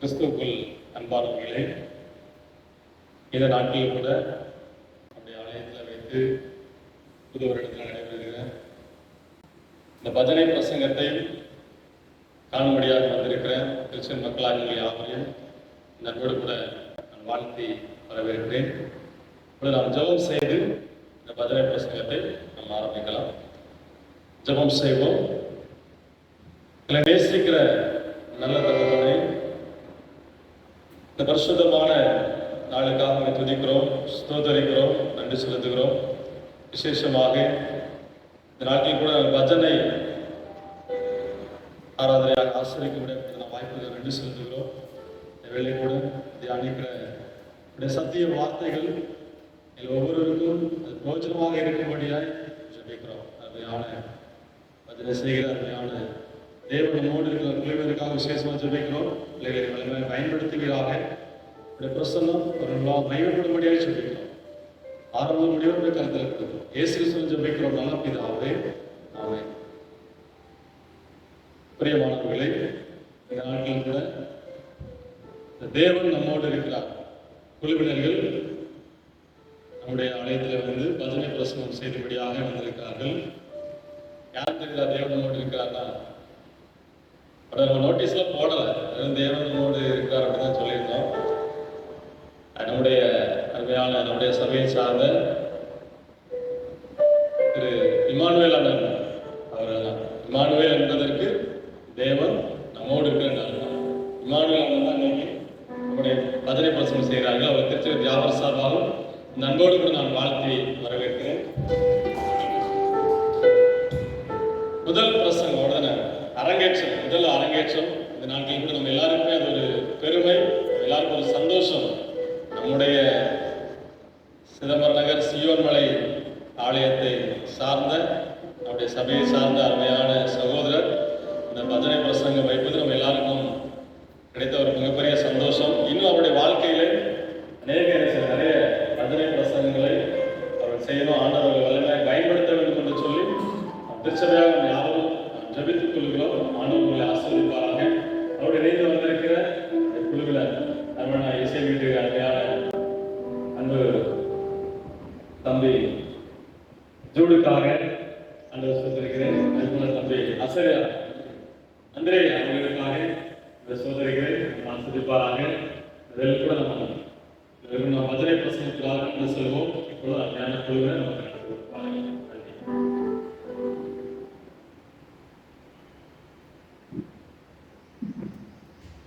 கிறிஸ்துவுக்குள் அன்பானவர்களே, இந்த நாட்களில் கூட நம்முடைய ஆலயத்தில் வைத்து புது வருடத்தில் நடைபெறுகிற இந்த பஜனை பிரசங்கத்தை காணும்படியாக வந்திருக்கிற கிறிஸ்டியன் மக்களாகிய யாவரையும் நன்கோடு கூட நான் வாழ்த்தி வரவேற்கிறேன். இப்பொழுது நாம் ஜெபம் செய்து இந்த பஜனை பிரசங்கத்தை நாம் ஆரம்பிக்கலாம். ஜெபம் செய்வோம். எங்களை நேசிக்கிற நல்ல தகவலை இந்த பரிசுத்தமான நாளுக்காக துதிக்கிறோம், ஸ்தோத்தரிக்கிறோம், நன்றி செலுத்துகிறோம். விசேஷமாக இந்த நாட்டில் கூட பஜனை ஆராதனையாக ஆசிரியக்க முடியாத வாய்ப்புகள் நன்றி செலுத்துகிறோம். இந்த வேலை கூட தியானிக்கிற சத்திய வார்த்தைகள் ஒவ்வொருவருக்கும் அது பிரோஜனமாக இருக்கும்படியாய் ஜெபிக்கிறோம். அருமையான பஜனை செய்கிற அருமையான தேவன் நம்மோடு இருக்கிற பிள்ளைகளுக்காக விசேஷமாக ஜெபிக்கிறோம். பிள்ளைகளை பயன்படுத்துகிறாக பிரசன்னம் ஒரு பயன்படும்படியாக ஜெபிக்கிறோம். ஆரம்ப முடிவு கருத்தில் இருக்கிறோம். இயேசு கிறிஸ்துவின் ஜெபிக்கிறோம் நல்ல பிதாவே, ஆமென். பிரியமானவர்களே, இந்த நாட்டில் கூட தேவன் நம்மோடு இருக்கிறார். குழுவினர்கள் நம்முடைய ஆலயத்தில் வந்து பஜனை பிரசங்கம் செய்தபடியாக வந்திருக்கிறார்கள். யார் தெரியுதா தேவன் நம்மோடு இருக்கிறார்னா? நம்ம நோட்டீஸ்ல போடலை, தேவன் நம்மோடு இருக்கிறார் அப்படின்னு தான் சொல்லியிருந்தோம். நம்முடைய அருமையான நம்முடைய சபையை சார்ந்த திரு இமானுவேல் அண்ணன் அவர் இமானுவேல் என்பதற்கு தேவன் நம்மோடு இருக்கிறார். இமானுவேல் அண்ணன் தான் இன்னைக்கு நம்முடைய பஜனை பிரசங்கம் செய்கிறார்கள். அவர் திருச்சி வியாபார சார்பாகவும் நண்போடு கூட நான் வாழ்த்தி வரவேற்கிறேன். முதல் பிரசங்கம் உடனே அரங்கேற்றம், முதல் அரங்கேற்றம். இந்த நாட்களில் கூட நம்ம எல்லாருக்குமே அது ஒரு பெருமை, எல்லாருக்கும் ஒரு சந்தோஷம். நம்முடைய சிதம்பரம் நகர் சியோன் மலை ஆலயத்தை சார்ந்த நம்முடைய சபையை சார்ந்த அருமையான சகோதரர் இந்த பஜனை பிரசங்கம் வைப்பது நம்ம எல்லாருக்கும் கிடைத்த ஒரு மிகப்பெரிய சந்தோஷம். இன்னும் அவருடைய வாழ்க்கையில நிறைய பஜனை பிரசங்கங்களை அவர்கள் செய்யணும், ஆண்டவர்கள் வல்லமையாக பயன்படுத்த வேண்டும் என்று சொல்லி திருச்சபையாக நம்ம யாரும் ஜெபித்துக் கொள்கிறோம். ஆண்டவர்களை ஆசீர்வதிப்பாராக. அவருடைய இணைந்து வந்திருக்கிற குழுவில் அருமையான இசை வீட்டு அருமையான அன்பு தம்பி ஜூடுக்காக அன்பு சோதரிக்கிறேன். தம்பி அசரியா அன்றே அவர்களுக்காக சோதரிக்கிறேன், ஆசீர்வதிப்பாராக. இதில் கூட நம்ம பஜனை பிரசங்கத்திற்காக செல்வோம். இப்பொழுது அருமையான குழுவை நமக்கு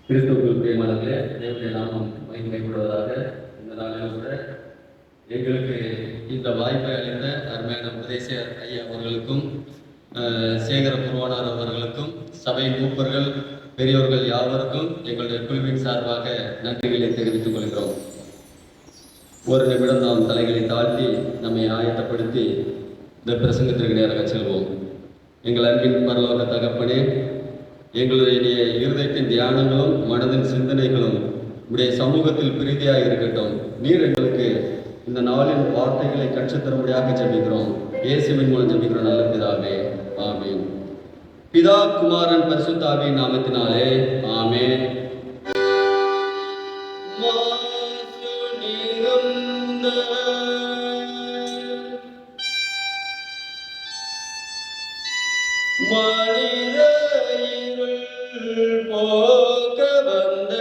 கிறிஸ்துவுக்குள் பிரியமானவர்களே, தேவனுடைய நாமம் மகிமைப்படுவதாக. இந்த நாளிலும் கூட எங்களுக்கு இந்த வாய்ப்பை அளித்த அருமையான உபதேச ஐயா அவர்களுக்கும் சேகர புருவானார் அவர்களுக்கும் சபையின் மூப்பர்கள் பெரியோர்கள் யாவருக்கும் எங்களுடைய குழுவின் சார்பாக நன்றிகளை தெரிவித்துக் கொள்கிறோம். ஒரு நிமிடம் நாம் தலைகளை தாழ்த்தி நம்மை ஆயத்தப்படுத்தி இந்த பிரசங்கத்திற்கு நேராக செல்வோம். எங்கள் அன்பின் பரலோக தகப்பனே, எங்களுடைய இருதயத்தின் தியானங்களும் மனதின் சிந்தனைகளும் உடைய சமூகத்தில் பிரீதியாக இருக்கட்டும். நீர் எங்களுக்கு இந்த நாளின் வார்த்தைகளை கற்றுத்தரும்படியாக ஜெபிக்கிறோம். இயேசுவின் மூலம் ஜெபிக்கிறோம் நல்ல பிதாவே, ஆமென். பிதா குமாரன் பரிசுத்த ஆவியின் நாமத்தினாலே ஆமென். போக்க வந்த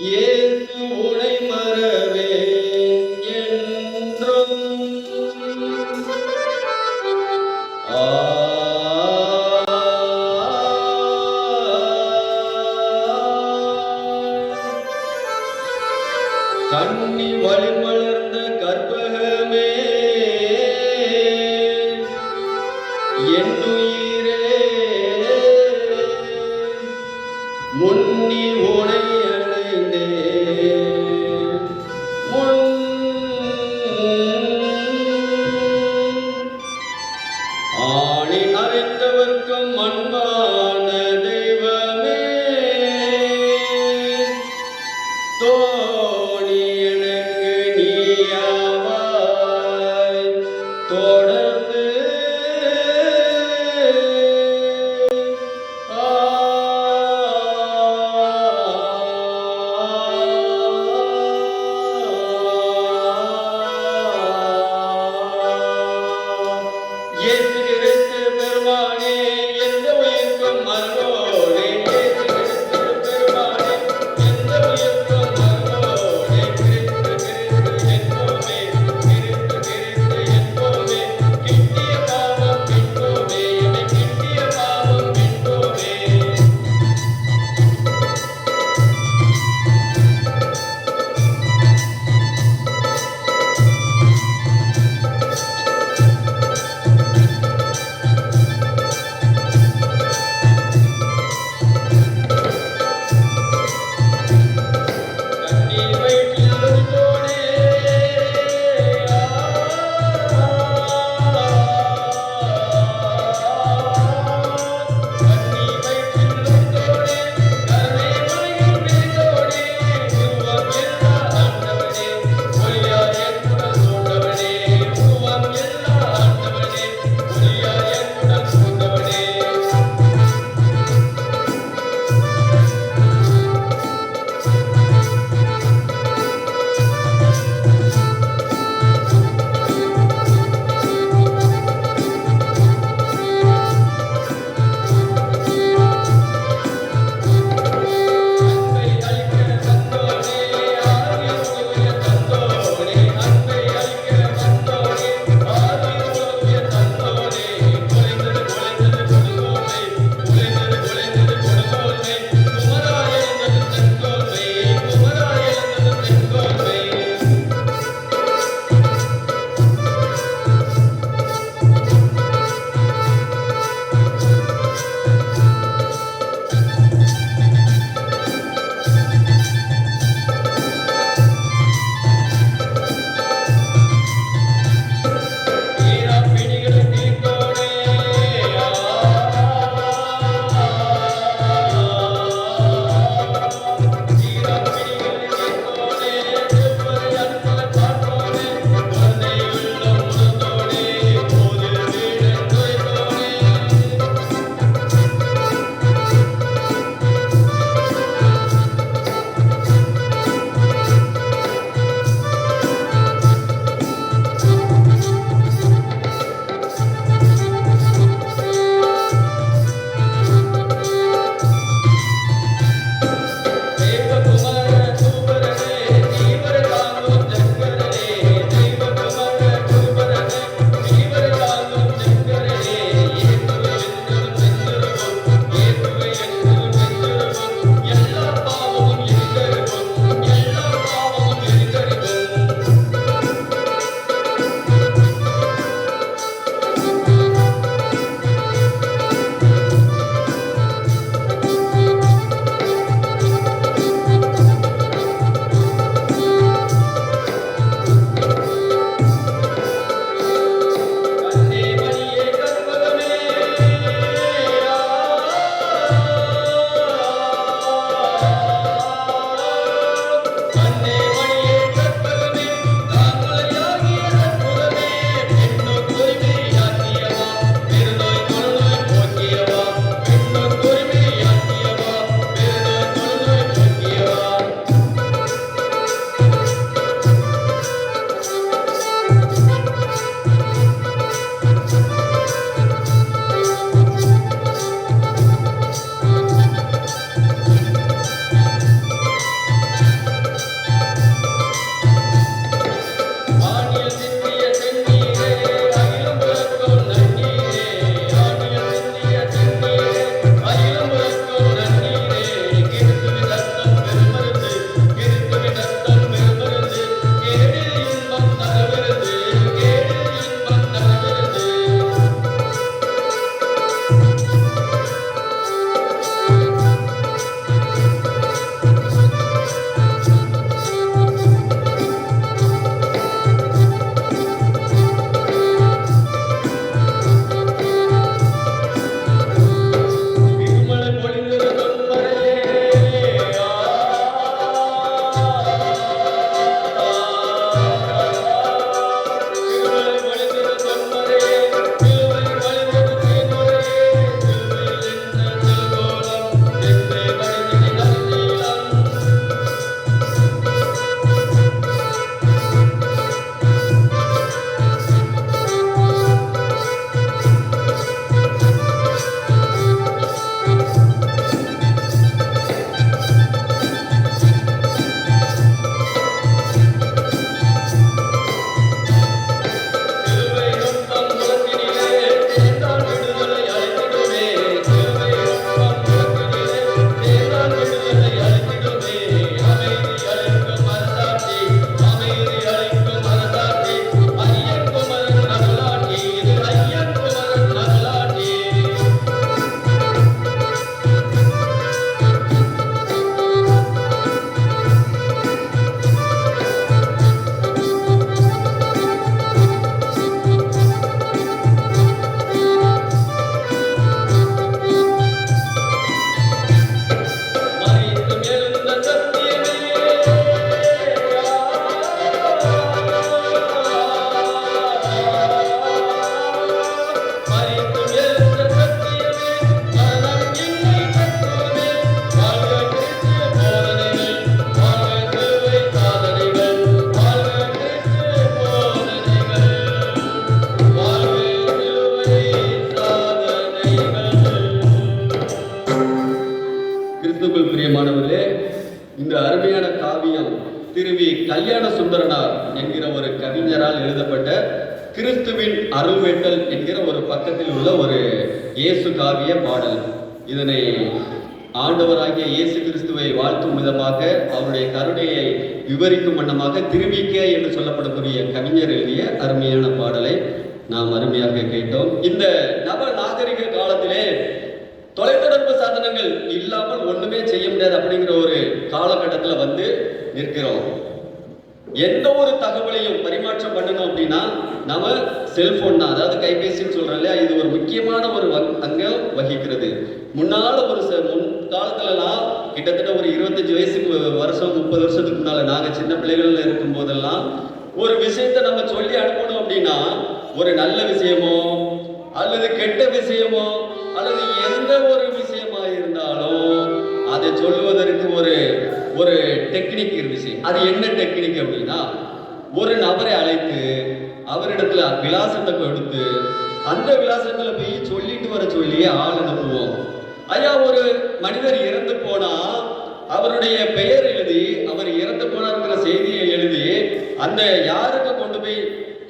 இயேசு உனை மறவேன் என்றும் கண்ணி வழிமலர்ந்த கற்பகமே என்னுயிரே முன்னி உனை அடைந்தே ஆணி அறைந்தவர்க்கும் அன்பான தெய்வமே தோணி எனக்கு நீயாவாய் தொடர்ந்து இயேசு கிறிஸ்து பெருமானே எந்த உயிர்க்கும் மரணோடே இயேசு கிறிஸ்து பெருமானே எந்த உயிர்க்கும் மரணோடே கிறிஸ்து கிறிஸ்து என்போமே கிறிஸ்து கிறிஸ்து என்போமே கிட்டிய பாவம் என்போமே என்னை கிட்டிய பாவம் என்போமே திருவி கல்யாண சுந்தரனார் என்கிற ஒரு கவிஞரால் எழுதப்பட்ட கிறிஸ்துவின் அருள்வேட்டல் என்கிற ஒரு பக்கத்தில் உள்ள ஒரு இயேசு காவிய பாடல். இதனை ஆண்டவராகிய இயேசு கிறிஸ்துவை வாழ்த்தும் விதமாக, அவருடைய கருணையை விவரிக்கும் வண்ணமாக திருவிக்க என்று சொல்லப்படக்கூடிய கவிஞர் எழுதிய அருமையான பாடலை நாம் அருமையாக கேட்டோம். இந்த நவ நாகரிக காலத்திலே தொலைத்தொடர்பு சாதனங்கள் இல்லாமல் ஒண்ணுமே செய்ய முடியாது அப்படிங்கிற ஒரு காலகட்டத்தில் வந்து நிற்கிறோம். எந்த ஒரு தகவலையும் பரிமாற்றம் பண்ணணும் அப்படின்னா நம்ம செல்போன் தான், அதாவது கைபேசின்னு சொல்றோம் இல்லையா, இது ஒரு முக்கியமான ஒரு அங்கம் வகிக்கிறது. முன்னால ஒரு முன்காலத்துலலாம் கிட்டத்தட்ட ஒரு 25 வயசுக்கு வருஷம் 30 வருஷத்துக்கு முன்னால நாங்க சின்ன பிள்ளைகள்ல இருக்கும் போதெல்லாம் ஒரு விஷயத்தை நம்ம சொல்லி அனுப்பணும் அப்படின்னா ஒரு நல்ல விஷயமோ அல்லது கெட்ட விஷயமோ அல்லது எந்த ஒரு விஷயமா இருந்தாலும் அதை சொல்லுவதற்கு ஒரு டெக்னிக் இருந்துச்சு. அது என்ன டெக்னிக் அப்படின்னா, ஒரு நபரை அழைத்து அவரிடத்துல விலாசத்தை கொடுத்து அந்த விலாசத்துல போய் சொல்லிட்டு வர சொல்லி ஆள் அனுப்புவோம். ஐயா, ஒரு மனிதர் இறந்து போனா அவருடைய பெயர் எழுதி, அவர் இறந்து போனாருங்கிற செய்தியை எழுதி அந்த யாருக்கு கொண்டு போய்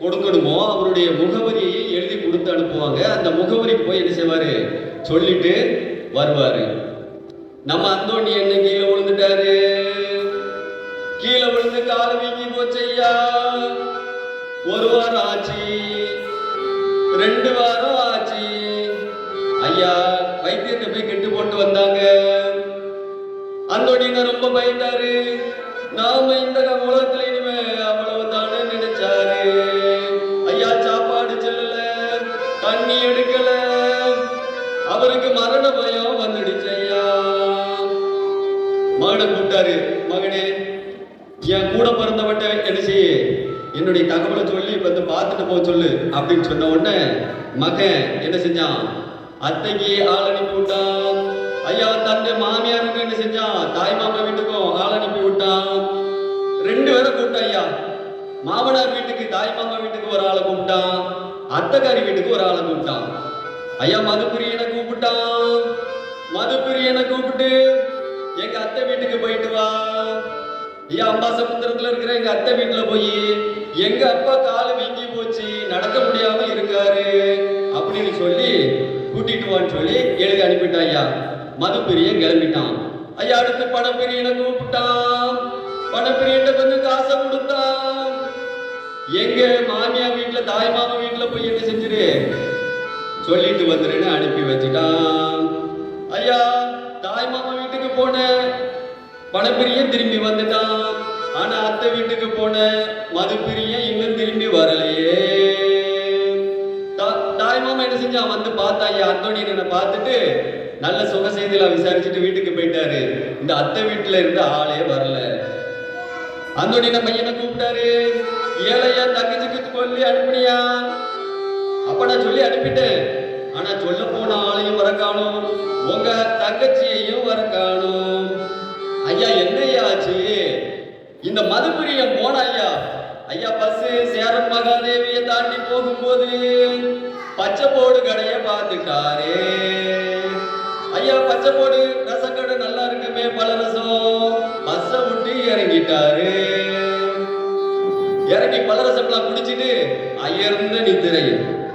கொடுக்கணுமோ அவருடைய முகவரியை எழுதி கொடுத்து அனுப்புவாங்க. அந்த முகவரி போய் என்ன செய்வாரு, சொல்லிட்டு வருவாரு. நம்ம அந்தோணி என்ன கீழே விழுந்துட்டாரு, கீழே விழுந்து கால வீங்கி போச்சையா, 1 வாரம் ஆச்சு, 2 வாரம் ஆச்சு. ஐயா வைத்தியத்தை போய் கெட்டு போட்டு வந்தாங்க. அந்தோணினா ரொம்ப பயந்தாரு. நாம இந்த உலகத்துல இனிமே அவ்வளவுதானே நினைச்சாரு. ஐயா சாப்பாடு செல்லல, தண்ணி எடுக்கல, அவருக்கு மரண பயம் வந்துடுச்சு. ஐயா மகனை கூப்பிட்டாரு, மகனே என் கூட பிறந்தவட்ட என்ன செய்ய, என்னுடைய தகவலை சொல்லி வந்து பார்த்துட்டு போக சொல்லு அப்படின்னு சொன்ன உடனே மகன் என்ன செஞ்சான், அத்தைக்கு ஆள் அனுப்பி விட்டான். ஐயா தந்தை மாமியாருக்கு என்ன செஞ்சான், தாய் மாமா வீட்டுக்கும் ஆள் அனுப்பி விட்டான். 2 பேரை கூப்பிட்டான். ஐயா மாமனார் வீட்டுக்கு தாய் மாமா வீட்டுக்கு ஒரு ஆளை கூப்பிட்டான், அத்தைக்காரி வீட்டுக்கு ஒரு ஆளை கூப்பிட்டான். ஐயா மதுப்பிரியனை கூப்பிட்டான். மதுப்பிரியனை கூப்பிட்டு எங்க அத்தை வீட்டுக்கு போயிட்டு வா. ஐயா அம்பாசமுத்திரத்துல இருக்கிற எங்க அத்தை வீட்டுல போய் எங்க அப்பா காலு வீங்கி போச்சு, நடக்க முடியாம இருக்காரு அப்படின்னு சொல்லி கூட்டிட்டு வான்னு சொல்லி எழுதி அனுப்பிட்டான். ஐயா மதுப்பிரியன் கிளம்பிட்டான். ஐயா அடுத்து பணப்பிரியனை கூப்பிட்டான். பணப்பிரியன்ட்ட கொஞ்சம் காசை கொடுத்தான். எங்க மாமியா வீட்டுல தாய் மாமா வீட்டுல போய் என்ன செஞ்சிரு சொல்லிட்டு வந்துருன்னு அனுப்பி வச்சுட்டான். ஐயா தாய் மாமா வீட்டுக்கு போன பணப்பிரியன் திரும்பி வந்துட்டான். ஆனா அத்தை வீட்டுக்கு போன மதுப்பிரியன் இன்னும் திரும்பி வரலையே. தாய் மாமா என்ன செஞ்சான், வந்து பார்த்தா ஐயா அந்தோணியனை பார்த்துட்டு நல்ல சுக செய்தியெல்லாம் விசாரிச்சுட்டு வீட்டுக்கு போயிட்டாரு. இந்த அத்தை வீட்டுல இருந்து ஆளே வரல. அந்தோணியனை பையனை கூப்பிட்டாரு. ஏழையா தங்கச்சிக்கு சொல்லி அனுப்பினியா? அப்ப நான் சொல்லி அனுப்பிட்டேன், ஆனா சொல்ல போன ஆளையும் வர காணும், உங்க தங்கச்சியையும் வர காணும். ஐயா என்னையா ஆச்சு? இந்த மதுப்பிரியம் போன ஐயா. ஐயா பஸ் சேரன் மகாதேவியை தாண்டி போகும்போது பச்சை போடு கடையை பார்த்துட்டாரு. ஐயா பச்சை போடு ரசக்கடை நல்லா இருக்குமே பலரசம், பஸ்ஸை விட்டு இறங்கிட்டாரு. இறங்கி பலரசம்லாம் குடிச்சிட்டு அயர்ந்த நித்திரை,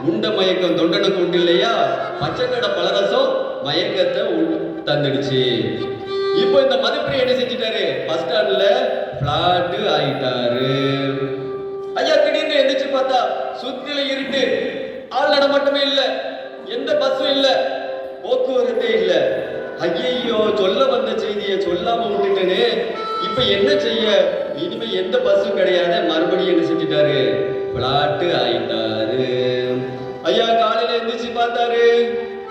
உண்ட மயக்கம் தொண்டனுக்கு உண்டு இல்லையா, பச்சைக்கடை பலரசம் மயக்கத்தை தந்துடுச்சு. இப்போ இந்த மதுப்பிரியை என்ன செஞ்சிட்டாரு, பஸ் ஸ்டாண்ட்ல பிளாட் ஆயிட்டாரு. ஐயா திடீர்னு எந்திரிச்சு பார்த்தா சுத்தில இருட்டு, ஆள் நடமாட்டமே இல்ல, எந்த பஸ்ஸும் இல்ல, போக்குவரத்தே இல்ல. ஐயோ சொல்ல வந்த செய்தியை சொல்லாம விட்டுட்டேனே, இப்ப என்ன செய்ய, இனிமே எந்த பஸ்ஸும் கிடையாது. மறுபடியும் என்ன செஞ்சிட்டாரு, பிளாட் ஆயிட்டாரு. ஐயா காலையில எந்திரிச்சு பார்த்தாரு,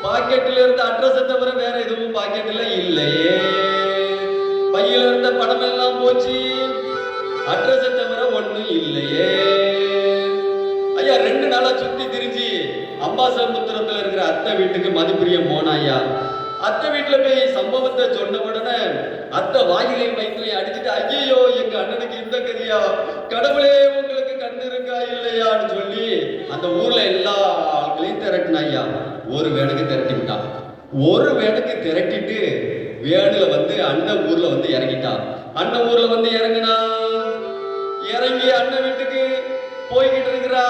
பாக்கெட்ல இருந்த அட்ரஸை தவிர வேற எதுவும் பாக்கெட்ல இல்லையே. பையில இருந்த பணம் எல்லாம் போச்சு, அட்ரஸை தவிர ஒண்ணும் இல்லையே. ஐயா 2 நாளா சுத்தி திரிஞ்சு அம்பாசமுத்திரத்துல இருக்கிற அத்தை வீட்டுக்கு மதுப்பிரியம் போனா. ஐயா அத்தை வீட்டுல போய் சம்பவத்தை சொன்ன உடனே அத்தை வாயிலையும் வயிற்றுலையும் அடிச்சுட்டு, ஐயோ எங்க அண்ணனுக்கு இந்த கதியா, கடவுளே உங்களுக்கு கண்ணு இருக்கா இல்லையான்னு சொல்லி அந்த ஊர்ல எல்லா ஆட்களையும் திரட்டினா. ஐயா ஒரு வேனுக்கு திரட்டி விட்டான். ஒரு வேனுக்கு திரட்டிட்டு வேனுல வந்து அண்ணன் ஊர்ல வந்து இறங்கிட்டான். அண்ணன் ஊர்ல வந்து இறங்குனா. இறங்கி அண்ணன் வீட்டுக்கு போய்கிட்டு இருக்கிறா.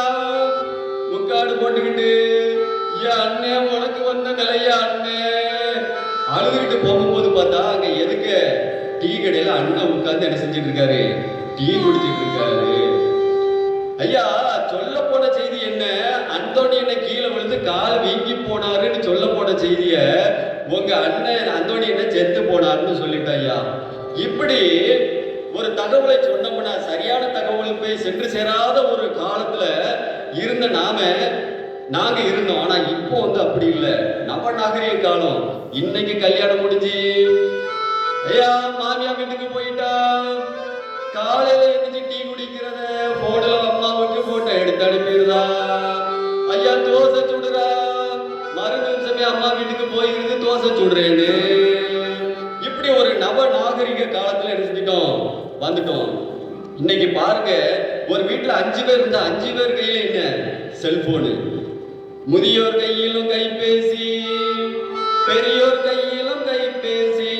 முக்காடு போட்டுக்கிட்டு, என் அண்ணன் உனக்கு வந்த நிலையா அண்ணே அழுதுகிட்டு போகும்போது பார்த்தா அங்க எதுக்கு டீ கடையில அண்ணன் உட்கார்ந்து என்ன செஞ்சுட்டு இருக்காரு, டீ குடிச்சிட்டு இருக்காரு. ஐயா, சொல்ல போன செய்தி என்ன, அந்தோணி என்ன கீழே விழுந்து கால் வீங்கி போனாருன்னு சொல்ல போன செய்திய உங்க அண்ணன் அந்தோணி என்ன செத்து போனாருன்னு சொல்லிட்டு ஐயா. இப்படி ஒரு தகவலை சொன்னோம்னா சரியான தகவல் போய் சென்று சேராத ஒரு காலத்துல இருந்த நாங்க இருந்தோம். ஆனா இப்போ வந்து அப்படி இல்லை, நவ நாகரிக காலம். இன்னைக்கு கல்யாணம் முடிஞ்சு ஐயா மாமியா வீட்டுக்கு போயிட்டா, காலையில எழுந்திரிச்சு டீ குடிக்கிறத போடல அம்மாவுக்கு போட்டோ எடுத்து அனுப்பிடுறா. ஐயா தோசை சுடுறா, மறு நிமிஷமே அம்மா வீட்டுக்கு போயிருது தோசை சுடுறேன்னு. இப்படி ஒரு நவ நாகரிக காலத்துல என்ன செஞ்சிட்டோம், வந்துட்டோம். இன்னைக்கு பாருங்க, ஒரு வீட்டுல 5 பேர் இருந்தா 5 பேர் கையில என்ன செல்போனு. முதியோர் கையிலும் கைபேசி, பெரியோர் கையிலும் கைபேசி,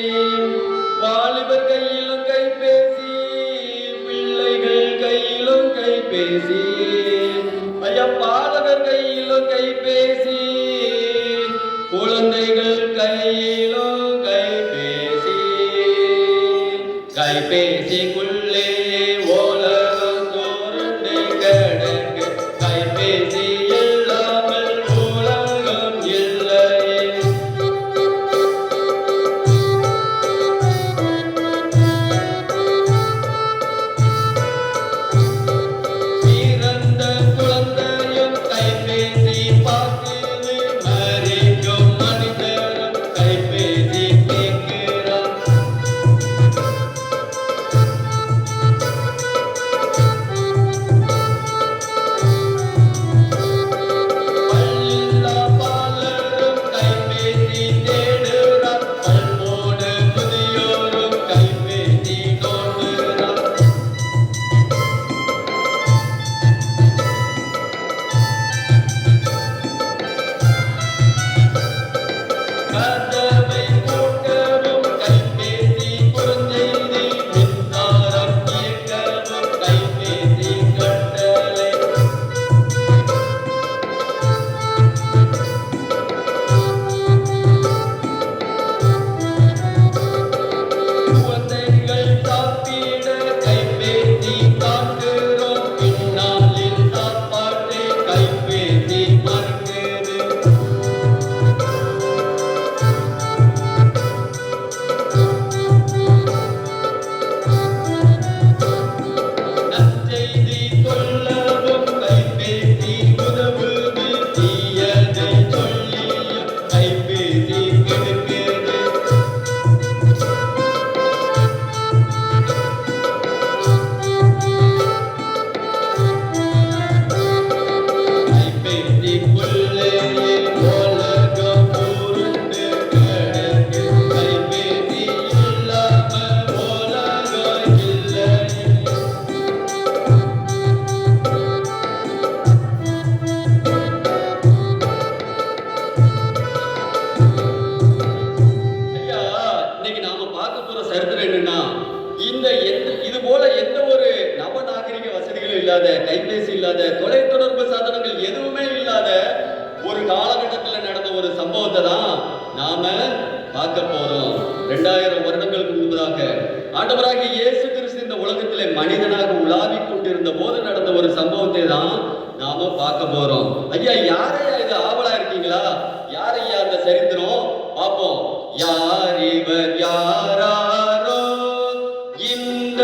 வாலிபர் கையிலும் கைபேசி, பிள்ளைகள் கையிலும் கைபேசி, ஐயா பாலகர் கையிலும் கைபேசி, குழந்தைகள் கையிலும் கைபேசி. கைபேசிக்குள்ளே உலகம் சுருண்டு கிடக்கு, கைபேசி இல்லாமல் உலகம் இல்லை. பிறந்த குழந்தையும் கைபேசி பார்க்குது, மறிக்கும் மனிதரும் கைபேசி கேட்கிறான். பல்லில்லா பாலரும் கைபேசி தேடுறான், பல்போடு முதியோரும் கைபேசி நோண்டுறான். கதவை பூட்டவும் கைபேசி குறுஞ்செய்தி, மின்சாரம் இயக்கவும் கைபேசி கட்டளை. குழந்தைகள் சாப்பிட கைபேசி காட்டுறோம், பின்னாளில் சாப்பாட்டை கைபேசி மறக்குது. நற்செய்தி சொல்லவும் கைபேசி உதவுது, தீயதை சொல்லியும் கைபேசி கெடுக்குது. கைபேசிக்குள்ளே உலகம் உருண்டு கிடக்கு, கைபேசி இல்லாம உலகம் இல்லை. ஐயா, இன்னைக்கு நாம பார்க்க போற சரித்திரம் என்னன்னா, இது போல எந்த ஒரு நவநாகரிக வசதிகளும் இல்லாத, கைபேசி இல்லாத, தொலைத்தொடர்பு சாதனங்கள் எதுவுமே இல்லாத ஒரு காலகட்டத்தில் நடந்த ஒரு சம்பவத்தை தான் நாம பார்க்க போறோம். 2000 வருடங்களுக்கு முன்பதாக ஆண்டவராகிய இயேசு கிறிஸ்து இந்த உலகத்திலே மனிதனாக உலாவிக் கொண்டிருந்த போது நடந்த ஒரு சம்பவத்தை தான் நாம பார்க்க போறோம். ஐயா, யாரையா இது ஆவலா இருக்கீங்களா? யாரையா அந்த சரித்திரம் பார்ப்போம். யார் இவர் யாராரோ, இந்த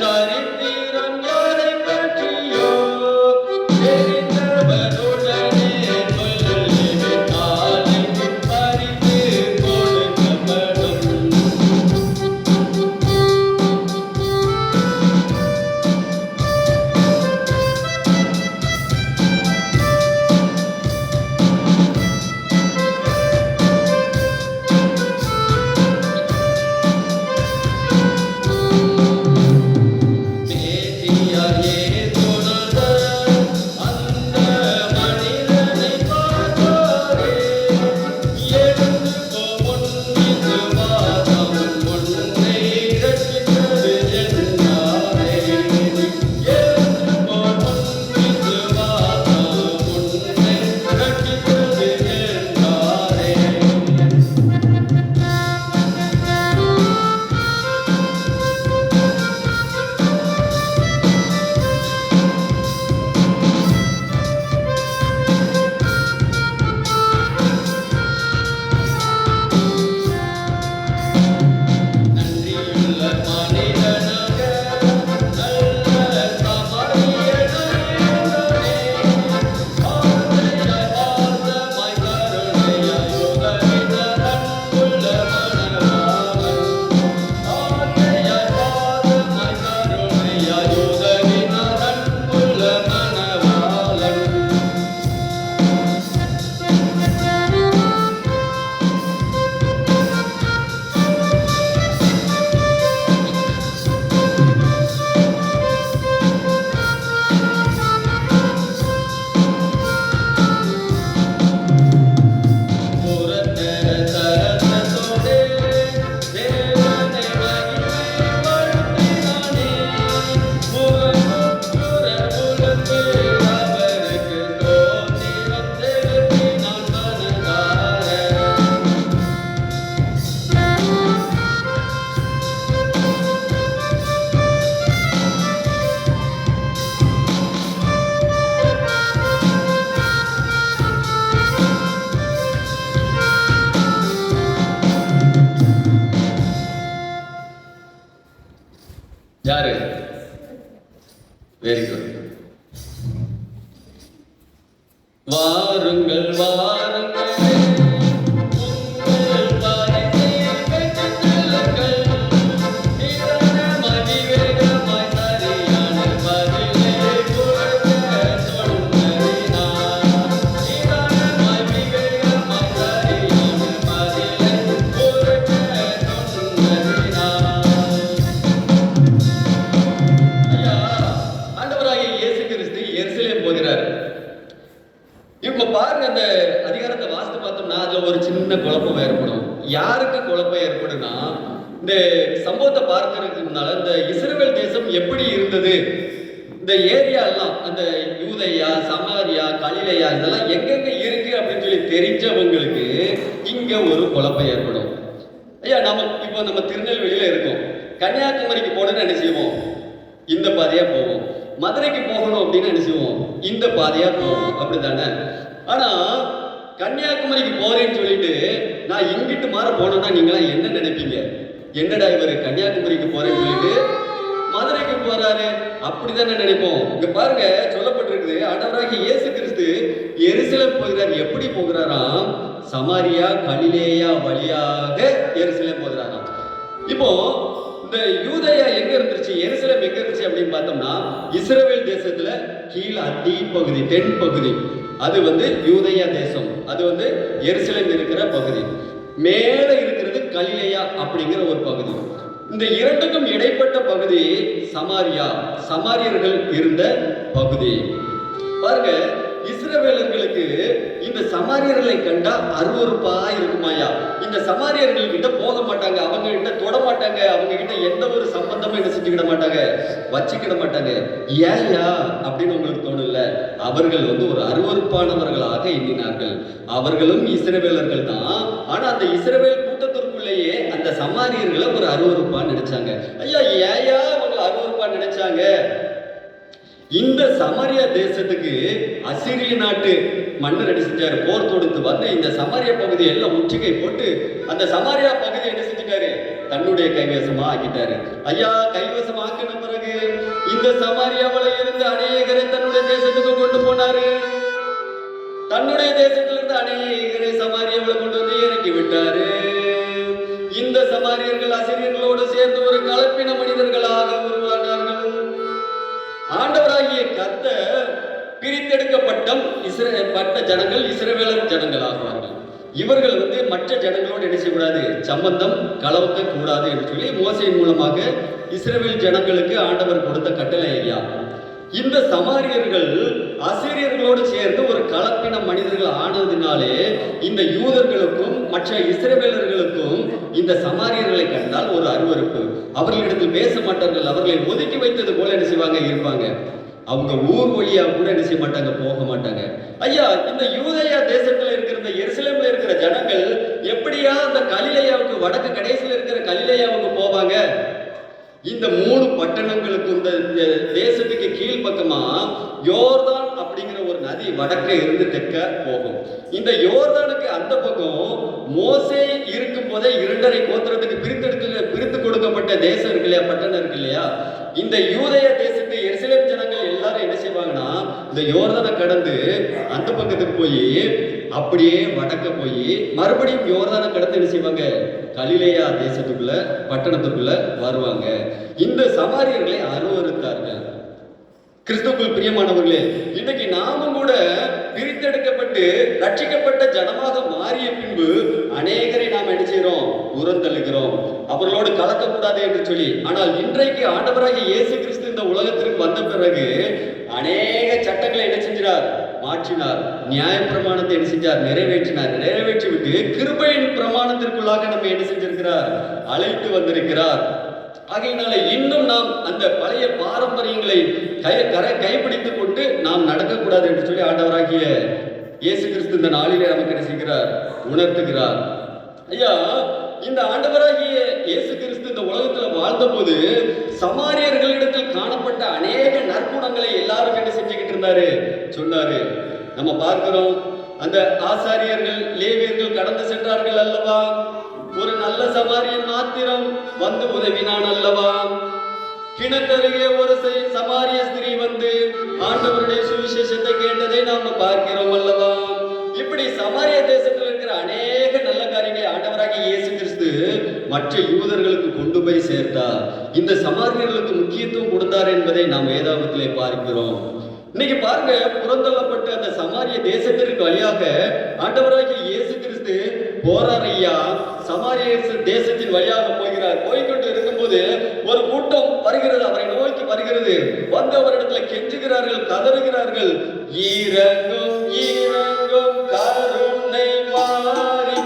சரித்திரம் யாரை பற்றியோ, தெரிந்தவருடனே சொல்லிவிட்டாலே பரிசு கொடுக்கப்படும். யாரு? Very good. வாருங்கள் வாருங்கள் பாருங்க, அந்த அதிகாரத்தை வாசித்து பார்த்தோம்னா அதுல ஒரு சின்ன குழப்பம் ஏற்படும். யாருக்கு குழப்பம் ஏற்படும்னா, இந்த சம்பவத்தை பார்க்கறதுக்கு முன்னால இந்த இஸ்ரவேல் தேசம் எப்படி இருந்தது, இந்த ஏரியா எல்லாம், அந்த யூதேயா, சமாரியா, கலிலேயா இதெல்லாம் எங்கெங்க இருக்கு அப்படின்னு சொல்லி தெரிஞ்சவங்களுக்கு இங்க ஒரு குழப்பம் ஏற்படும். ஐயா, நம்ம திருநெல்வேலியில இருக்கோம். கன்னியாகுமரிக்கு போகணும்னு என்ன செய்வோம்? இந்த பாதையா போவோம். மதுரைக்கு போகணும் அப்படின்னு என்ன செய்வோம்? இந்த பாதையா போவோம். அப்படித்தானே? ஆனா கன்னியாகுமரிக்கு போறேன்னு சொல்லிட்டு நான் இங்கிட்டு மாற போனோம்னா நீங்களாம் என்ன நினைப்பீங்க? என்னடா இவர் கன்னியாகுமரிக்கு போறேன்னு சொல்லிட்டு மதுரைக்கு போறாரு, அப்படித்தானே நினைப்போம். இங்க பாருங்க, சொல்லப்பட்டிருக்குது, ஆண்டவராகிய இயேசு கிறிஸ்து எருசலேம் போகிறார். எப்படி போகிறாராம்? சமாரியா கலிலேயா வழியாக எருசலேம் போகிறாராம். இப்போ இந்த யூதேயா எங்க இருந்துச்சு, எருசலேம் எங்க இருந்துச்சு அப்படின்னு பார்த்தோம்னா, இஸ்ரவேல் தேசத்துல கீழே அடிப்பகுதி, தென் பகுதி, அது யூதேயா தேசம், அது எருசலேம் இருக்கிற பகுதி. மேல இருக்கிறது கலிலேயா அப்படிங்கிற ஒரு பகுதி. இந்த இரண்டுக்கும் இடைப்பட்ட பகுதி சமாரியா, சமாரியர்கள் இருந்த பகுதி. பாருங்க, இஸ்ரவேலர்களுக்கு இந்த சமாரியர்களை கண்டா அருவருப்பா இருக்குமாயா. இந்த சமாரியர்கள் கிட்ட போக மாட்டாங்க, அவங்க கிட்ட தொட மாட்டாங்க, அவங்க கிட்ட எந்த ஒரு சம்பந்தமும் என்ன செஞ்சுக்கிட மாட்டாங்க, வச்சுக்கிட மாட்டாங்க. ஏயா அப்படின்னு உங்களுக்கு தோணல? அவர்கள் ஒரு அருவருப்பானவர்களாக எண்ணினார்கள். அவர்களும் இஸ்ரவேலர்கள் தான். ஆனா அந்த இஸ்ரவேல் கூட்டத்திற்குள்ளேயே அந்த சமாரியர்களை ஒரு அருவருப்பா நினைச்சாங்க. ஐயா, ஏயா அவங்க அருவருப்பா நினைச்சாங்க? இந்த சமாரியா தேசத்துக்கு அசிரிய நாட்டு மன்னர் என்ன செஞ்சாரு? போர் தொடுத்து வந்து இந்த சமாரியா பகுதியை எல்லாம் முற்றுகை போட்டு அந்த சமாரியா பகுதியை என்ன செஞ்சுட்டாரு? தன்னுடைய கைவசமா ஆக்கிட்டாரு. ஐயா, கைவசம் ஆக்கின பிறகு இந்த சமாரியாவில் இருந்து அநேகரை தன்னுடைய தேசத்துக்கு கொண்டு போனாரு. தன்னுடைய தேசத்துல இருந்து அநேகரை சமாரியாவில் கொண்டு வந்து இறக்கி விட்டாரு. இந்த சமாரியர்கள் அசிரியர்களோடு சேர்ந்து ஒரு கலப்பின மனிதர்களாக உருவானார்கள். ஆண்டவராகிய கர்த்தர் பிரித்தெடுக்கப்பட்ட ஜனங்கள் இஸ்ரவேலர் ஜனங்கள் ஆகுவார்கள். இவர்கள் மற்ற ஜனங்களோடு என்ன செய்யக்கூடாது? சம்பந்தம் கலக்க கூடாது என்று சொல்லி மோசையின் மூலமாக இஸ்ரவேல் ஜனங்களுக்கு ஆண்டவர் கொடுத்த கட்டளை. ஐயா, இந்த சமாரியர்கள் அசீரியர்களோடு சேர்ந்து ஒரு கலப்பின மனிதர்கள் ஆனதினாலே இந்த யூதர்களுக்கும் மற்ற இஸ்ரவேலர்களுக்கும் இந்த சமாரியர்களை கண்டால் ஒரு அருவருப்பு. அவர்களிடத்தில் பேச மாட்டார்கள். அவர்களை ஒதுக்கி வைத்தது போல என்ன செய்வாங்க? இருப்பாங்க. அவங்க ஊர் வழியா கூட என்ன செய்ய மாட்டாங்க? போக மாட்டாங்க. ஐயா, இந்த யூதேயா தேசத்துல இருக்கிற இந்த எருசலேம்ல இருக்கிற ஜனங்கள் எப்படியா அந்த கலிலேயாவுக்கு, வடக்கு கடைசியில் இருக்கிற கலிலேயாவுக்கு போவாங்க? இந்த 3 பட்டணங்களுக்கு, இந்த தேசத்துக்கு கீழ் பக்கமா யோர்தான் அப்படிங்கிற ஒரு நதி வடக்கே இருந்து தெற்க போகும். இந்த யோர்தானுக்கு அந்த பக்கம் மோசே இருக்கும் போதே 2.5 கோத்திரத்துக்கு பிரித்து கொடுக்கப்பட்ட தேசம் இருக்கு இல்லையா, பட்டணம் இருக்கு இல்லையா. இந்த யூதேய தேசத்து எருசலேம் ஜனங்கள் எல்லாரும் என்ன செய்வாங்கன்னா, இந்த யோர்தானை கடந்து அந்த பக்கத்துக்கு போய் அப்படியே வடக்க போய் மறுபடியும் யோர்தானை கடந்து என்ன செய்வாங்க? கலிலேயா தேசத்துக்குள்ள, பட்டணத்துக்குள்ள வருவாங்க. இந்த சமாரியர்களை அருவருத்தார்கள். கிறிஸ்துவுக்குள் பிரியமானவர்களே, இன்னைக்கு நாமும் கூட பிரித்தெடுக்கப்பட்டு ரட்சிக்கப்பட்ட ஜனமாக மாறிய பின்பு அநேகரை நாம் என்ன செய்கிறோம்? புறந்தள்ளுகிறோம், அவர்களோடு கலக்கக்கூடாது என்று சொல்லி. ஆனால் இன்றைக்கு ஆண்டவராகிய இயேசு கிறிஸ்து இந்த உலகத்திற்கு வந்த பிறகு அநேக சட்டங்களை என்ன செஞ்சார்? மாற்றினார். நியாய பிரமாணத்தை என்ன செஞ்சார்? நிறைவேற்றினார். நிறைவேற்றி விட்டு கிருபையின் பிரமாணத்திற்குள்ளாக நம்ம என்ன செஞ்சிருக்கிறார்? அழைத்து வந்திருக்கிறார். ஆகையினால இன்னும் நாம் அந்த பழைய பாரம்பரியங்களை கைப்பிடித்துக் கொண்டு நாம் நடக்கக்கூடாது என்று சொல்லி ஆண்டவராகிய இயேசு கிறிஸ்து இந்த நாளிலே நமக்கு என்ன செய்கிறார்? உணர்த்துகிறார். ஐயா, இந்த ஆண்டவராகிய இயேசு கிறிஸ்து இந்த உலகத்துல வாழ்ந்த போது சமாரியர்களிடத்தில் காணப்பட்ட அநேக நற்குணங்களை எல்லாரும் என்ன செஞ்சுக்கிட்டு இருந்தாரு? சொன்னாரு. நம்ம பார்க்கிறோம், அந்த ஆசாரியர்கள், லேவியர்கள் கடந்து சென்றார்கள் அல்லவா? ஒரு நல்ல சமாரியன் மாத்திரம் வந்து உதவினான் அல்லவா? கிணத்தருகே ஒரு சமாரிய ஸ்திரீ வந்து ஆண்டவருடைய சுவிசேஷத்தை கேட்டதை நாம பார்க்கிறோம் அல்லவா? இப்படி சமாரிய தேசத்தில் இருக்கிற அநேக நல்ல காரியங்களை ஆண்டவராகிய இயேசு கிறிஸ்து மற்ற யூதர்களுக்கு கொண்டு போய் சேர்த்தார். இந்த சமாரியர்களுக்கு முக்கியத்துவம் கொடுத்தார் என்பதை நாம் வேதாகமத்திலே பார்க்கிறோம். இன்னைக்கு பாருங்க, புறந்தள்ளப்பட்ட அந்த சமாரிய தேசத்திற்கு வழியாக ஆண்டவராகிய இயேசு கிறிஸ்து போறார் ஐயா. சமாரிய தேசத்தின் வழியாக போகிறார். போய்கொண்டு இருக்கும்போது ஒரு கூட்டம் வருகிறது, அவரை நோக்கி வருகிறது. வந்து அவரிடத்துல கெஞ்சுகிறார்கள், கதறுகிறார்கள். ஈரங்கும் ஈரங்கும் கருணை மாறி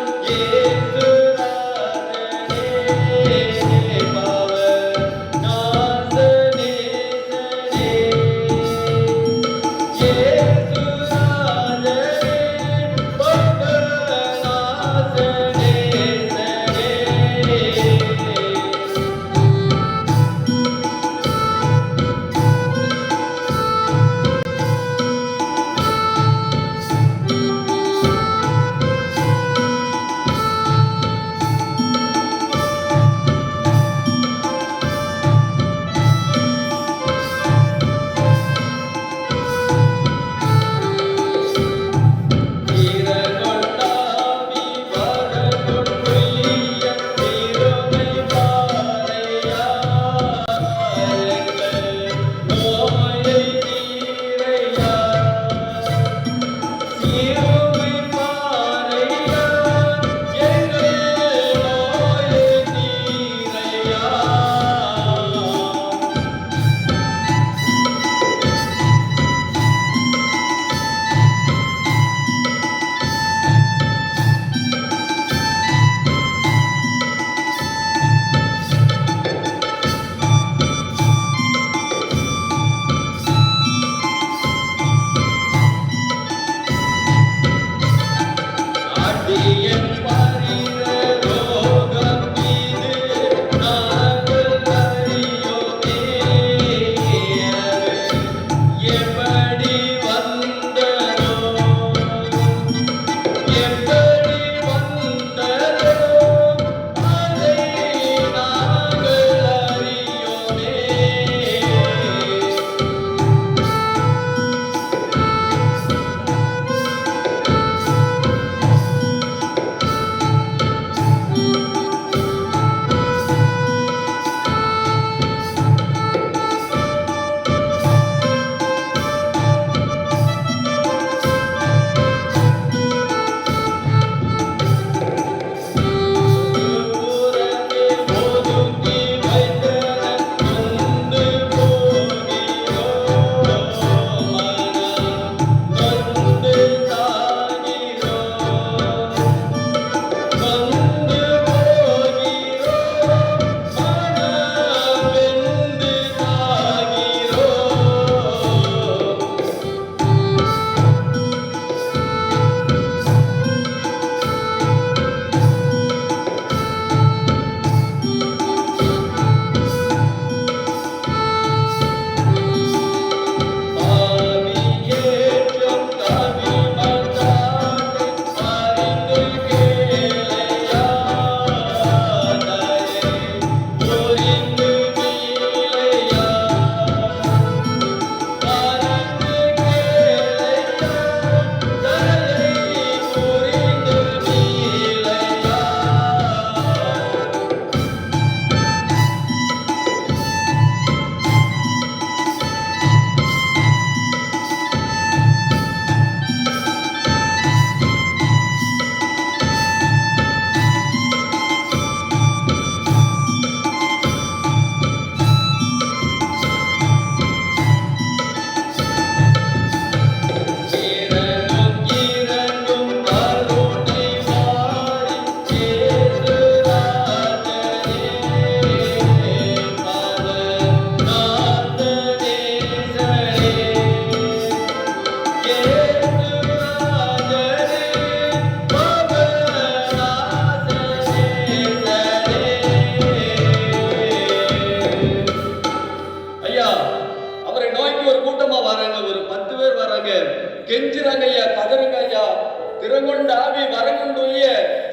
கெஞ்சுறாங்க ஐயா, கதறுங்க ஐயா, திறங்கொண்ட ஆவி வரங்கொண்டுய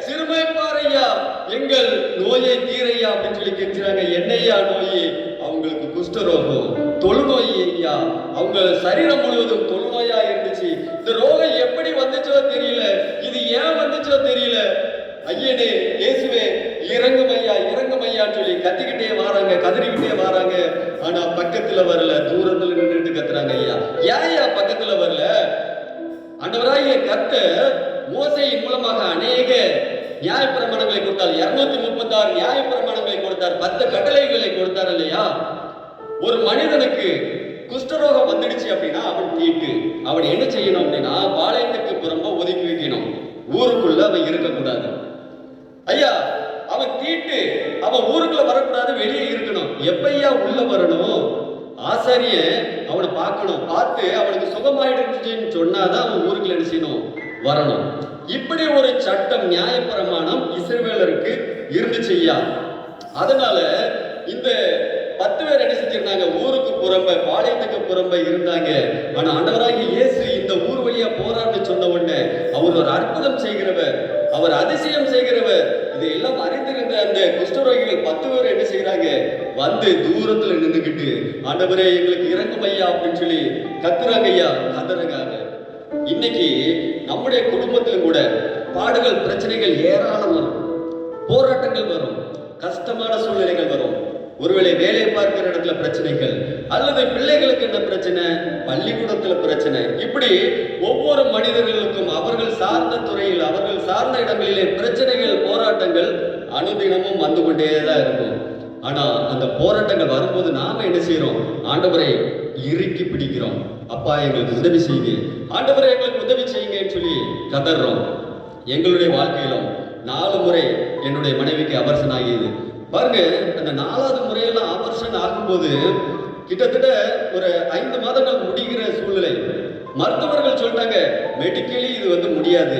சிறுமைப்பார் ஐயா, எங்கள் நோயை தீரையா அப்படின்னு சொல்லி கெஞ்சுறாங்க. என்னையா நோய்? அவங்க அவங்களுக்கு குஷ்டரோகம், தொழுநோய் ஐயா. அவங்க சரீரம் முழுவதும் தொழுநோயா இருந்துச்சு. இந்த ரோகம் எப்படி வந்துச்சோ தெரியல, இது ஏன் வந்துச்சோ தெரியல. ஐயனே இயேசுவே இறங்கும் ஐயா, இறங்கும் ஐயான்னு சொல்லி கத்திக்கிட்டே வராங்க, கதறிக்கிட்டே வராங்க. ஆனா பக்கத்துல வரல, தூரத்துல நின்றுட்டு கத்துறாங்க. ஐயா ஏன் ஐயா பக்கத்துல வரல? ஆண்டவராகிய கர்த்தர் மோசையின் மூலமாக அநேக நியாயப்பிரமாணங்களை கொடுத்தார். 236 நியாயப்பிரமாணங்களை கொடுத்தார், 10 கட்டளைகளை கொடுத்தார் இல்லையா? ஒரு மனிதனுக்கு குஷ்டரோகம் வந்துடுச்சு அப்படின்னா அவன் தீட்டு. அவன் என்ன செய்யணும் அப்படின்னா பாளையத்துக்கு புறம்ப ஒதுக்கி வைக்கணும். ஊருக்குள்ள அவன் இருக்கக்கூடாது. ஐயா அவன் தீட்டு, அவன் ஊருக்குள்ள வரக்கூடாது, வெளியே இருக்கணும். எப்பையா உள்ள வரணும்? ஆசாரியன் அவனை பார்க்கணும், பார்த்து அவனுக்கு சுகமாயிடுச்சுன்னு சொன்னாதான் அவன் ஊருக்குள்ள என்ன செய்யணும்? வரணும். இப்படி ஒரு சட்டம், நியாயப்பிரமாணம் இஸ்ரவேலருக்கு இருந்துச்சு ஐயா. அதனால இந்த 10 பேர் என்ன செஞ்சிருந்தாங்க? ஊருக்கு புறம்ப, பாளையத்துக்கு புறம்ப இருந்தாங்க. ஆனா ஆண்டவராகிய இயேசு இந்த ஊர் வழியா போறான்னு சொன்ன உடனே அவர் ஒரு அற்புதம் செய்கிறவர், அவர் அதிசயம் செய்கிறவர். இதையெல்லாம் அறிந்திருந்த அந்த குஷ்டரோகிகள் 10 பேர் என்ன செய்யறாங்க? வந்து தூரத்துல நின்றுகிட்டு ஆண்டவரே எங்களுக்கு இறங்கும் ஐயா அப்படின்னு சொல்லி கத்துறாங்க ஐயா, கதறாங்க. இன்னைக்கு நம்முடைய குடும்பத்திலும் கூட பாடுகள், பிரச்சனைகள் ஏராளம் வரும், போராட்டங்கள் வரும், கஷ்டமான சூழ்நிலைகள் வரும். ஒருவேளை வேலை பார்க்கிற இடத்துல பிரச்சனைகள், அல்லது பிள்ளைகளுக்கு என்ன பிரச்சனை, பள்ளிக்கூடத்துல பிரச்சனை. இப்படி ஒவ்வொரு மனிதர்களுக்கும் அவர்கள் சார்ந்த துறையில், அவர்கள் சார்ந்த இடங்களிலே பிரச்சனைகள், போராட்டங்கள் அனுதினமும் வந்து கொண்டேதான் இருக்கும். ஆனா அந்த போராட்டங்கள் வரும்போது நாம என்ன செய்யறோம்? ஆண்டவரை இறுக்கி பிடிக்கிறோம். அப்பா எங்களுக்கு உதவி செய்யுங்க, ஆண்டவரை எங்களுக்கு உதவி செய்யுங்கன்னு சொல்லி கதறோம். எங்களுடைய வாழ்க்கையிலும் 4 முறை என்னுடைய மனைவிக்கு அபர்ஷன் ஆகியது பாருங்க. அந்த 4வது முறையெல்லாம் ஆபரேஷன் ஆகும்போது கிட்டத்தட்ட ஒரு 5 மாதங்கள் முடிகிற சூழ்நிலை. மருத்துவர்கள் சொல்லிட்டாங்க, மெடிக்கலி இது வந்து முடியாது,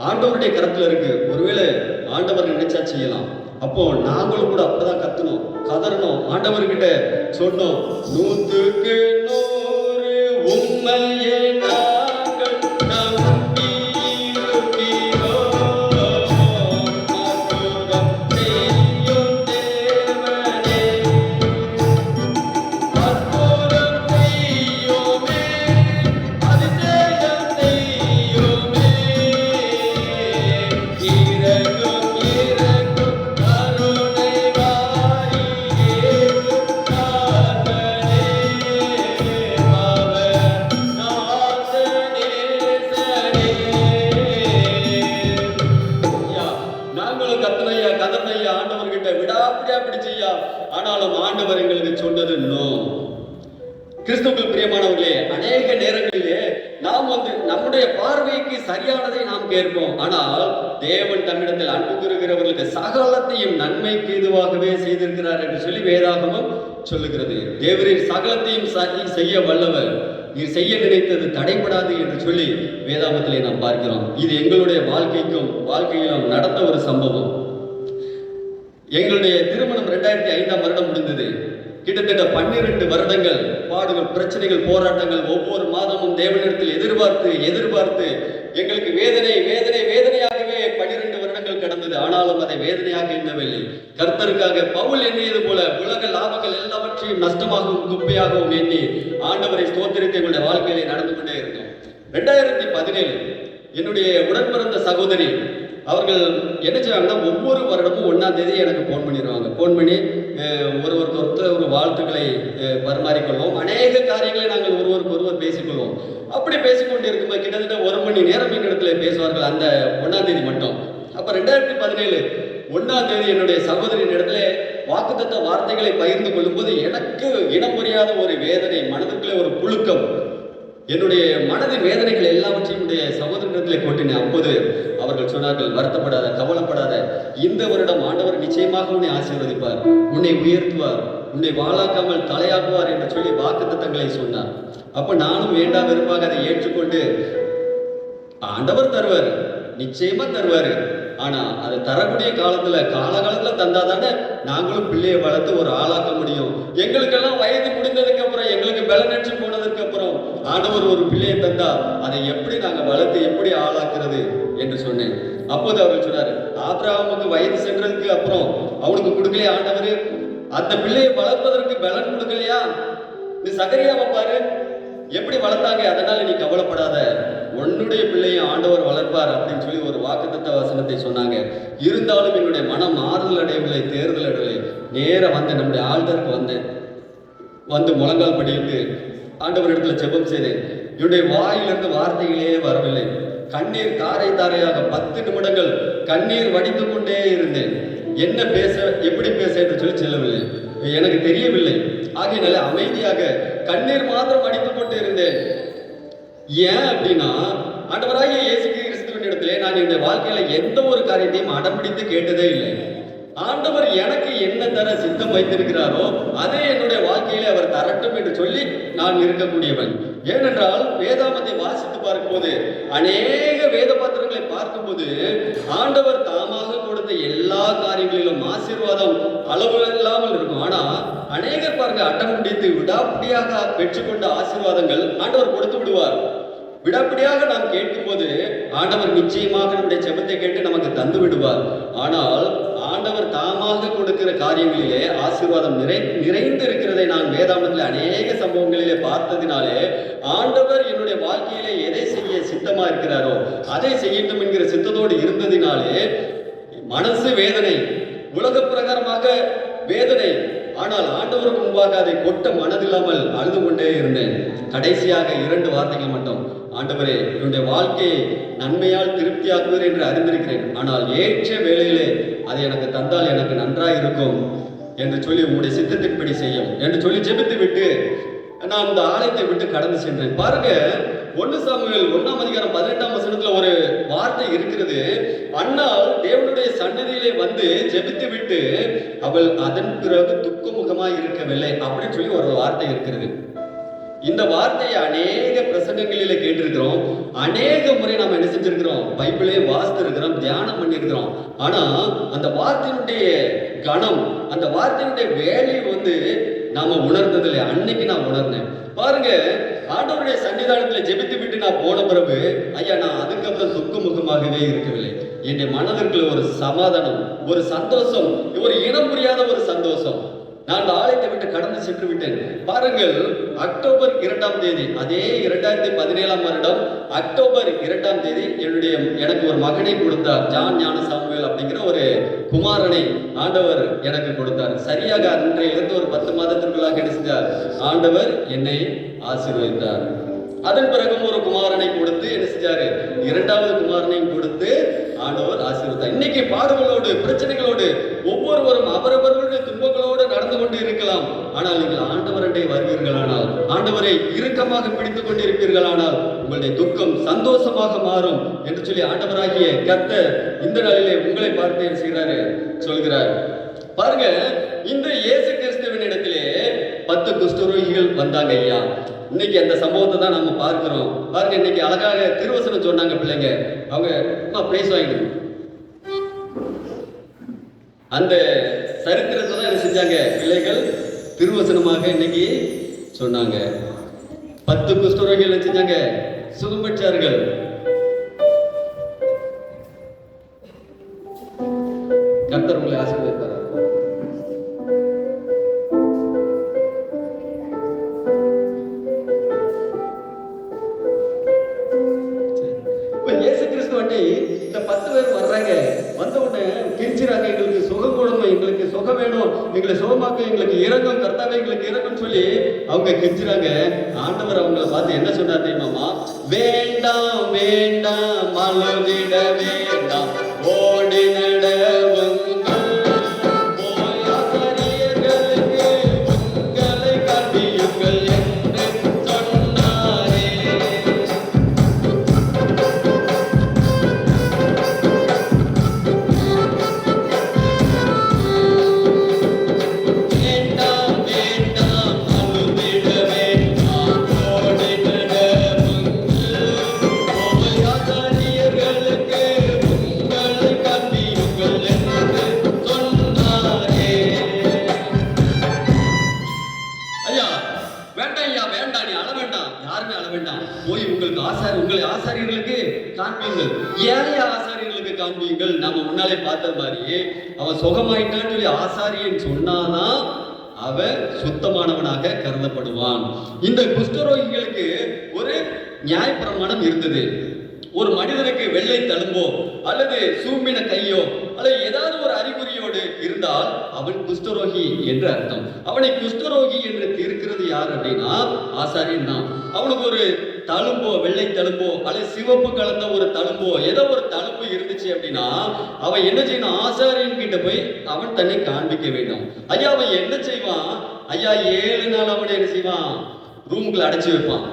ஆண்டவருடைய கரத்துல இருக்கு, ஒருவேளை ஆண்டவர் நினைச்சா செய்யலாம். அப்போ நாங்களும் கூட அப்பதான் கத்தணும், கதறணும், ஆண்டவர்கிட்ட சொன்னோம், 100க்கு 100 உண்மையே நாங்கள் நம்பி ஆனாலும் ஆண்டவர் எங்களுக்கு சொன்னது நோ. கிறிஸ்துவுக்குள் பிரியமானவர்களே, அநேக நேரங்களிலே நாம் வந்து நம்முடைய பார்வைக்கு சரியானதை நாம் கேட்போம். ஆனால் தேவன் தம்மிடத்தில் அன்பு கூறுகிறவர்களுக்கு சகலத்தையும் நன்மைக்கு இதுவாகவே செய்திருக்கிறார் என்று சொல்லி வேதாகமம் சொல்லுகிறது. தேவரீர் சகலத்தையும் செய்ய வல்லவர், நீர் செய்ய நினைத்தது தடைபடாது என்று சொல்லி வேதாகமத்திலே நாம் பார்க்கிறோம். இது எங்களுடைய வாழ்க்கையிலும் நடந்த ஒரு சம்பவம். எங்களுடைய திருமணம் 2005ஆம் வருடம் முடிந்தது. கிட்டத்தட்ட 12 வருடங்கள் பாடுகள், பிரச்சனைகள், போராட்டங்கள், ஒவ்வொரு மாதமும் தேவனிடத்தில் எதிர்பார்த்து எங்களுக்கு வேதனையாகவே 12 வருடங்கள் கடந்தது. ஆனாலும் அதை வேதனையாக எண்ணவில்லை. கர்த்தருக்காக பவுல் எண்ணியது போல உலக லாபங்கள் எல்லாவற்றையும் நஷ்டமாகவும் குப்பையாகவும் எண்ணி ஆண்டவரை ஸ்தோத்திரித்து எங்களுடைய வாழ்க்கையிலே நடந்து கொண்டே இருந்தோம். 2017 என்னுடைய உடன்பிறந்த சகோதரி அவர்கள் என்ன செய்வாங்கன்னா, ஒவ்வொரு வருடமும் 1ஆம் தேதி எனக்கு ஃபோன் பண்ணிடுவாங்க. ஃபோன் பண்ணி ஒருவருக்கு ஒருத்தர் ஒரு வாழ்த்துக்களை பரிமாறிக்கொள்வோம். அநேக காரியங்களை நாங்கள் ஒருவருக்கு பேசிக்கொள்வோம். அப்படி பேசிக்கொண்டு இருக்கும்போது கிட்டத்தட்ட 1 மணி நேரம் எங்களிடத்துல பேசுவார்கள் அந்த 1ஆம் தேதி மட்டும். அப்போ 2017 1ஆம் தேதி என்னுடைய சகோதரியின் இடத்துல வாக்குத்தத்த வார்த்தைகளை பகிர்ந்து கொள்ளும்போது எனக்கு இனம் புரியாத ஒரு வேதனை, மனதுக்குள்ளே ஒரு புழுக்கம், என்னுடைய மனதின் வேதனைகள் எல்லாவற்றையும் சகோதரத்திலே கொட்டினேன். அப்போது அவர்கள் சொன்னார்கள், வருத்தப்படாத, கவலைப்படாத, இந்த வருடம் ஆண்டவர் நிச்சயமாக உன்னை ஆசீர்வதிப்பார், உன்னை உயர்த்துவார், உன்னை வாழாக்காமல் தலையாக்குவார் என்று சொல்லி வாக்குத்தத்தங்களை சொன்னார். அப்ப நானும் வேண்டாம் வெறுப்பாக அதை ஏற்றுக்கொண்டு, ஆண்டவர் தருவார், நிச்சயமா தருவாரு, ஆனா அதை தரக்கூடிய காலகாலத்துல தந்தாதானே நாங்களும் பிள்ளையை வளர்த்து ஒரு ஆளாக்க முடியும். எங்களுக்கெல்லாம் வயது முடிந்ததுக்கு அப்புறம், எங்களுக்கு பலனற்று போனதுக்கு அப்புறம் ஆண்டவர் ஒரு பிள்ளையை தந்தா அதை எப்படி நாங்க வளர்த்து எப்படி ஆளாக்குறது என்று சொன்னேன். அப்போது அவர் சொன்னாரு, ஆபிரகாமுக்கு வயது சென்றதுக்கு அப்புறம் அவனுக்கு கொடுக்கலையே ஆண்டவர், அந்த பிள்ளையை வளர்ப்பதற்கு பலன் கொடுக்கலையா? நீ சகரியாவை பாரு, எப்படி வளர்த்தாங்க. அதனால நீ கவலைப்படாத, உன்னுடைய பிள்ளையும் ஆண்டவர் வளர்ப்பார் அப்படின்னு சொல்லி ஒரு வாக்குத்தத்த வசனத்தை சொன்னாங்க. இருந்தாலும் என்னுடைய மனம் ஆறுதல் அடையவில்லை, தேர்தல் அடையவில்லை. நேராக வந்து நம்முடைய ஆல்டருக்கு வந்து முழங்கால் படியிட்டு ஆண்டவர் இடத்துல ஜெபம் செய்தேன். என்னுடைய வாயிலிருந்து வார்த்தைகளே வரவில்லை. கண்ணீர் தாரை தாரையாக 10 நிமிடங்கள் கண்ணீர் வடித்து கொண்டே இருந்தேன். என்ன பேச, எப்படி பேச என்று சொல்லி செல்லவில்லை, எனக்கு தெரியவில்லை. ஆகையினால அமைதியாக கண்ணீர் மாத்திரம் வடித்துக் கொண்டு இருந்தேன். ஏன் அப்படின்னா, ஆண்டவராகிய இயேசு கிறிஸ்துவின் இடத்திலே நான் என்னுடைய வாழ்க்கையில எந்த ஒரு காரியத்தையும் அடம்பிடித்து கேட்டதே இல்லை. ஆண்டவர் எனக்கு என்ன தர சித்தம் வைத்திருக்கிறாரோ அதே என்னுடைய வாழ்க்கையிலே அவர் தரட்டும் என்று சொல்லி நான் இருக்கக்கூடியவன். ஏனென்றால் வேதாமத்தை வாசித்து பார்க்கும்போது, அநேக வேத பாத்திரங்களை பார்க்கும்போது ஆண்டவர் தாமாக கொடுத்த எல்லா காரியங்களிலும் ஆசீர்வாதம் அளவு இல்லாமல் இருக்கும். ஆனா அநேகர் பாருங்க, அடம் பிடித்து விடாப்பிடியாக பெற்றுக்கொண்ட ஆசீர்வாதங்கள் ஆண்டவர் கொடுத்து விடுவார். விடாப்பிடியாக நாம் கேட்கும்போது ஆண்டவர் நிச்சயமாக நம்முடைய ஜெபத்தை கேட்டு நமக்கு தந்து விடுவார். ஆனால் ஆண்டவர் தாமாக கொடுக்கிற காரியங்களிலே ஆசீர்வாதம் நிறைந்து இருக்கிறதை நான் வேதாமத்தில் அநேக சம்பவங்களிலே பார்த்ததினாலே, ஆண்டவர் என்னுடைய வாழ்க்கையிலே எதை செய்ய சித்தமா இருக்கிறாரோ அதை செய்யட்டும் என்கிற சித்தத்தோடு இருந்ததினாலே மனசு வேதனை, உலக பிரகாரமாக வேதனை, ஆனால் ஆண்டவருக்கு முன்பாக அதை கொட்ட மனதில்லாமல் அழுது கொண்டே இருந்தேன். கடைசியாக 2 வார்த்தைகள் மட்டும், ஆண்டவரே என்னுடைய வாழ்க்கையை நன்மையால் திருப்தியாக்குவர் என்று அறிந்திருக்கிறேன், ஆனால் ஏற்ற வேளையிலே அதை எனக்கு தந்தால் எனக்கு நன்றாக இருக்கும் என்று சொல்லி உங்களுடைய சித்தத்தின்படி செய்யும் என்று சொல்லி ஜெபித்து விட்டு நான் அந்த ஆலயத்தை விட்டு கடந்து சென்றேன். பாருங்க, 1 சாமுவேல் 1ஆம் அதிகாரம் 18ஆம் வசனத்துல ஒரு வார்த்தை இருக்கிறது. அன்னாள் தேவனுடைய சன்னதியிலே வந்து ஜெபித்து விட்டு அவள் அதன் பிறகு துக்கமுகமாய் இருக்கவில்லை அப்படின்னு சொல்லி ஒரு வார்த்தை இருக்கிறது. இந்த வார்த்தையை அநேக பிரசங்கங்களிலே கேட்டிருக்கிறோம். அநேக முறை நாம் என்ன செஞ்சிருக்கிறோம், பைபிளே வாசித்து இருக்கிறோம், தியானம் பண்ணியிருக்கிறோம். ஆனா அந்த வார்த்தையினுடைய கணம், அந்த வார்த்தையினுடைய வேல்யூ நாம உணர்ந்ததில்லை. அன்னைக்கு நான் உணர்ந்தேன். பாருங்க, ஆண்டவருடைய சன்னிதானத்துல ஜெபித்து விட்டு நான் போன பிறகு ஐயா நான் அதுக்கப்புறம் துக்கமுகமாகவே இருக்கவில்லை. என்னுடைய மனதிற்குள்ள ஒரு சமாதானம், ஒரு சந்தோஷம், ஒரு இனம் புரியாத ஒரு சந்தோஷம். நான் அந்த ஆலயத்தை விட்டு கடந்து சென்று விட்டேன். பாருங்கள், அக்டோபர் 2ஆம் தேதி, அதே 2017ஆம் வருடம் அக்டோபர் 2ஆம் தேதி எனக்கு ஒரு மகனை கொடுத்தார். ஜான் ஞான சாமுவேல் அப்படிங்கிற ஒரு குமாரனை ஆண்டவர் எனக்கு கொடுத்தார். சரியாக அன்றையிலிருந்து ஒரு 10 மாதத்திற்குள்ளாக என்ன செஞ்சார், ஆண்டவர் என்னை ஆசீர்வதித்தார். அதன் பிறகும் ஒரு குமாரனை கொடுத்து என்ன செஞ்சாரு, 2வது குமாரனையும் கொடுத்து ஆண்டவர் ஆசீர்வதித்தார். இன்னைக்கு பாடுகளோடு, பிரச்சனைகளோடு ஒவ்வொருவரும் அவரவர்களுடைய துன்பங்களோடு நடந்து கொண்டு இருக்கலாம். ஆனால் நீங்கள் ஆண்டவரண்டை வருவீர்களானால், ஆண்டவரை இறுக்கமாக பிடித்துக் கொண்டிருப்பீர்களானால் உங்களுடைய துக்கம் சந்தோஷமாக மாறும் என்று சொல்லி ஆண்டவராகிய கர்த்தர் இந்த நாளிலே உங்களை பார்த்து என்ன செய்கிறாரு, சொல்கிறார். பாருங்க, இந்த இயேசு கிறிஸ்துவின் இடத்திலே 10 குஷ்டரோகிகள் வந்தாங்க ஐயா. இன்னைக்கு அந்த சம்பவத்தை தான் நம்ம பார்க்கிறோம். பாருங்க, இன்னைக்கு அழகாக திருவசனம் சொன்னாங்க பிள்ளைங்க. அவங்க பிரைஸ் வாங்கிட்டு அந்த சரித்திரத்தை தான் என்ன செஞ்சாங்க பிள்ளைகள், திருவசனமாக இன்னைக்கு சொன்னாங்க. 10 குஷ்டரோகிகள் என்ன செஞ்சாங்க, சுகம் பெற்றார்கள். கர்த்தர் உங்களை ஆசீர்வதிப்பார். இந்த 10 பேர் வர்றாங்க, வந்த உடனே கெஞ்சுறாங்க, எங்களுக்கு சுகம் கொடுங்க, எங்களுக்கு சுகம் வேணும், எங்களை சுகமாக்க, எங்களுக்கு இறங்கும் கர்த்தாவே, எங்களுக்கு இறங்கும் சொல்லி அவங்க கெஞ்சுறாங்க. ஆண்டவர் அவங்களை பார்த்து என்ன சொன்னார் தெரியுமாமா, வேண்டாம் வேண்டாம் அழுதிட வேண்டாம், ஓடி நடவும் உங்களை ஆசாரியர்களுக்கு காண்பீங்கள், ஏழைய ஆசாரியர்களுக்கு காண்பீங்கள். காண்பீங்கள். நாம முன்னாலே பார்த்தது மாதிரி அவன் சுகமாயிட்டான்னு சொல்லி ஆசாரியன் சொன்னாதான் அவன் சுத்தமானவனாக கருதப்படுவான். இந்த குஷ்டரோகிகளுக்கு ஒரு நியாயப்பிரமாணம் இருந்தது. ஒரு மனிதனுக்கு வெள்ளை தழும்போ அல்லது சூம்பின கையோ அல்லது ஏதாவது ஒரு அறிகுறியோடு இருந்தால் அவன் குஷ்டரோகி என்று அர்த்தம். அவனை குஷ்டரோகி என்று தீர்க்கிறது யார் அப்படின்னா ஆசாரியன் தான். அவனுக்கு ஒரு தழும்போ, வெள்ளை தழும்போ அல்லது சிவப்பு கலந்த ஒரு தழும்போ, ஏதோ ஒரு தழும்பு இருந்துச்சு அப்படின்னா அவன் என்ன செய்யணும்? ஆசாரியன் கிட்ட போய் அவன் தன்னை காண்பிக்க வேண்டும். ஐயா அவன் என்ன செய்வான்? ஐயா 7 நாள் அவனை என்ன செய்வான்? ரூமுக்குள்ள அடைச்சு வைப்பான்.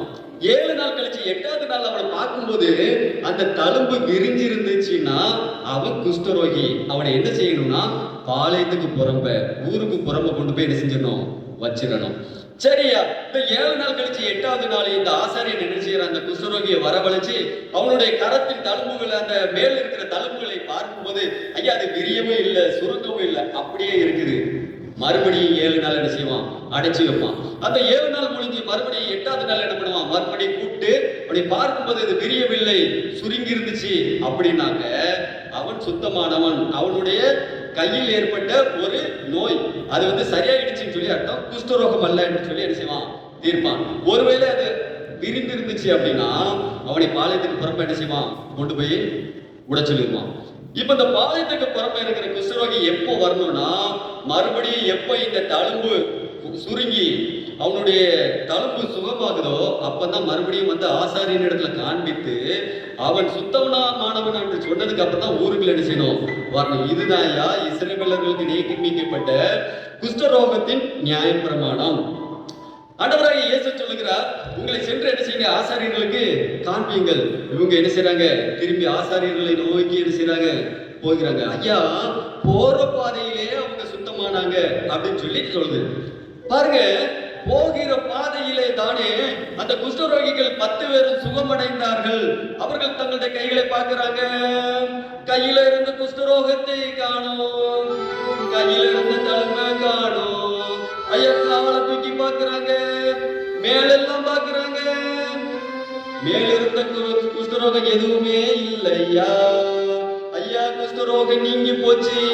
7 நாள் கழிச்சு 8வது நாள் அவனை பார்க்கும்போது அந்த தழும்பு விரிஞ்சிருந்துச்சுன்னா அவன் குஷ்டரோகி. அவனை என்ன செய்யணும்னா பாளையத்துக்கு புறம்ப, ஊருக்கு புறம்ப கொண்டு போய் என்ன செஞ்சிடணும்? வச்சிடணும். சரியா, இந்த 7 நாள் கழிச்சு 8வது நாள் இந்த ஆசாரியன் என்ன செய்யறான்? அந்த குஷ்டரோகியை வரவழைச்சு அவனுடைய கரத்தின் தழும்புகள், அந்த மேல இருக்கிற தழும்புகளை பார்க்கும்போது ஐயா அது விரியவும் இல்லை, சுருங்கவும் இல்லை, அப்படியே இருக்குது. மறுபடியும் 7 நாள் என்ன செய்வான்? அடைச்சு வைப்பான். அந்த 7 நாள் முடிஞ்சு மறுபடியும் 8வது நாள் என்ன பண்ணுவான்? மறுபடியும் கூப்பிட்டு அப்படி பார்க்கும்போது இது விரியவில்லை, சுருங்கி இருந்துச்சு அப்படின்னாக்க அவன் சுத்தமானவன். அவனுடைய கையில் ஏற்பட்ட ஒரு நோய் அது சரியாயிடுச்சுன்னு சொல்லி அர்த்தம். குஷ்டரோகம் அல்ல என்று சொல்லி என்ன செய்வான்? தீர்ப்பான். ஒருவேளை அது விரிந்து இருந்துச்சு அப்படின்னா அவனை பாளையத்துக்கு புறம்ப என்ன செய்வான்? கொண்டு போய் விட சொல்லிடுவான். இப்ப இந்த பாளையத்துக்கு புறம்ப இருக்கிற குஷ்டரோகி எப்போ வரணும்னா மறுபடியும் எப்ப இந்த தழும்பு சுருங்கி அவனுடைய தழும்பு சுகமாகுதோ அப்பதான் மறுபடியும் ஆசாரியன் இடத்துல காண்பித்து அவன் சுத்தமானவன் என்று சொன்னதுக்கு அப்புறம் தான் ஊருக்குள்ள என்ன செய்யணும்? வரணும். இதுதான் இஸ்ரவேலர்களுக்கு நீக்கப்பட்ட குஷ்டரோகத்தின் நியாயப்பிரமாணம். ஆண்டவராகிய இயேசு சொல்லுகிறார், உங்களை சென்று என்ன செய்யுங்க? ஆசாரியர்களுக்கு காண்பீங்கள். இவங்க என்ன செய்யறாங்க? திரும்பி ஆசாரியர்களை நோக்கி என்ன செய்யறாங்க? போகிறாங்க. ஐயா போற பாதையிலே அவங்க சுத்தமானாங்க அப்படின்னு சொல்லி சொல்லுது. பாருங்க, போகிற பாதையிலே தானே அந்த குஷ்டரோகிகள் 10 பேரும் சுகமடைந்தார்கள். அவர்கள் தங்களுடைய கைகளை பார்க்கிறாங்க. கையில இருந்த குஷ்டரோகத்தை காணோம், கையில இருந்த தழும்பை காணோம். ஐயா காவலை தூக்கி பார்க்கிறாங்க, மேலெல்லாம் பார்க்கிறாங்க, மேல இருந்த குஷ்டரோகம் எதுவுமே இல்லையா. ஐயா குஷ்டரோகம் நீங்கி போச்சு.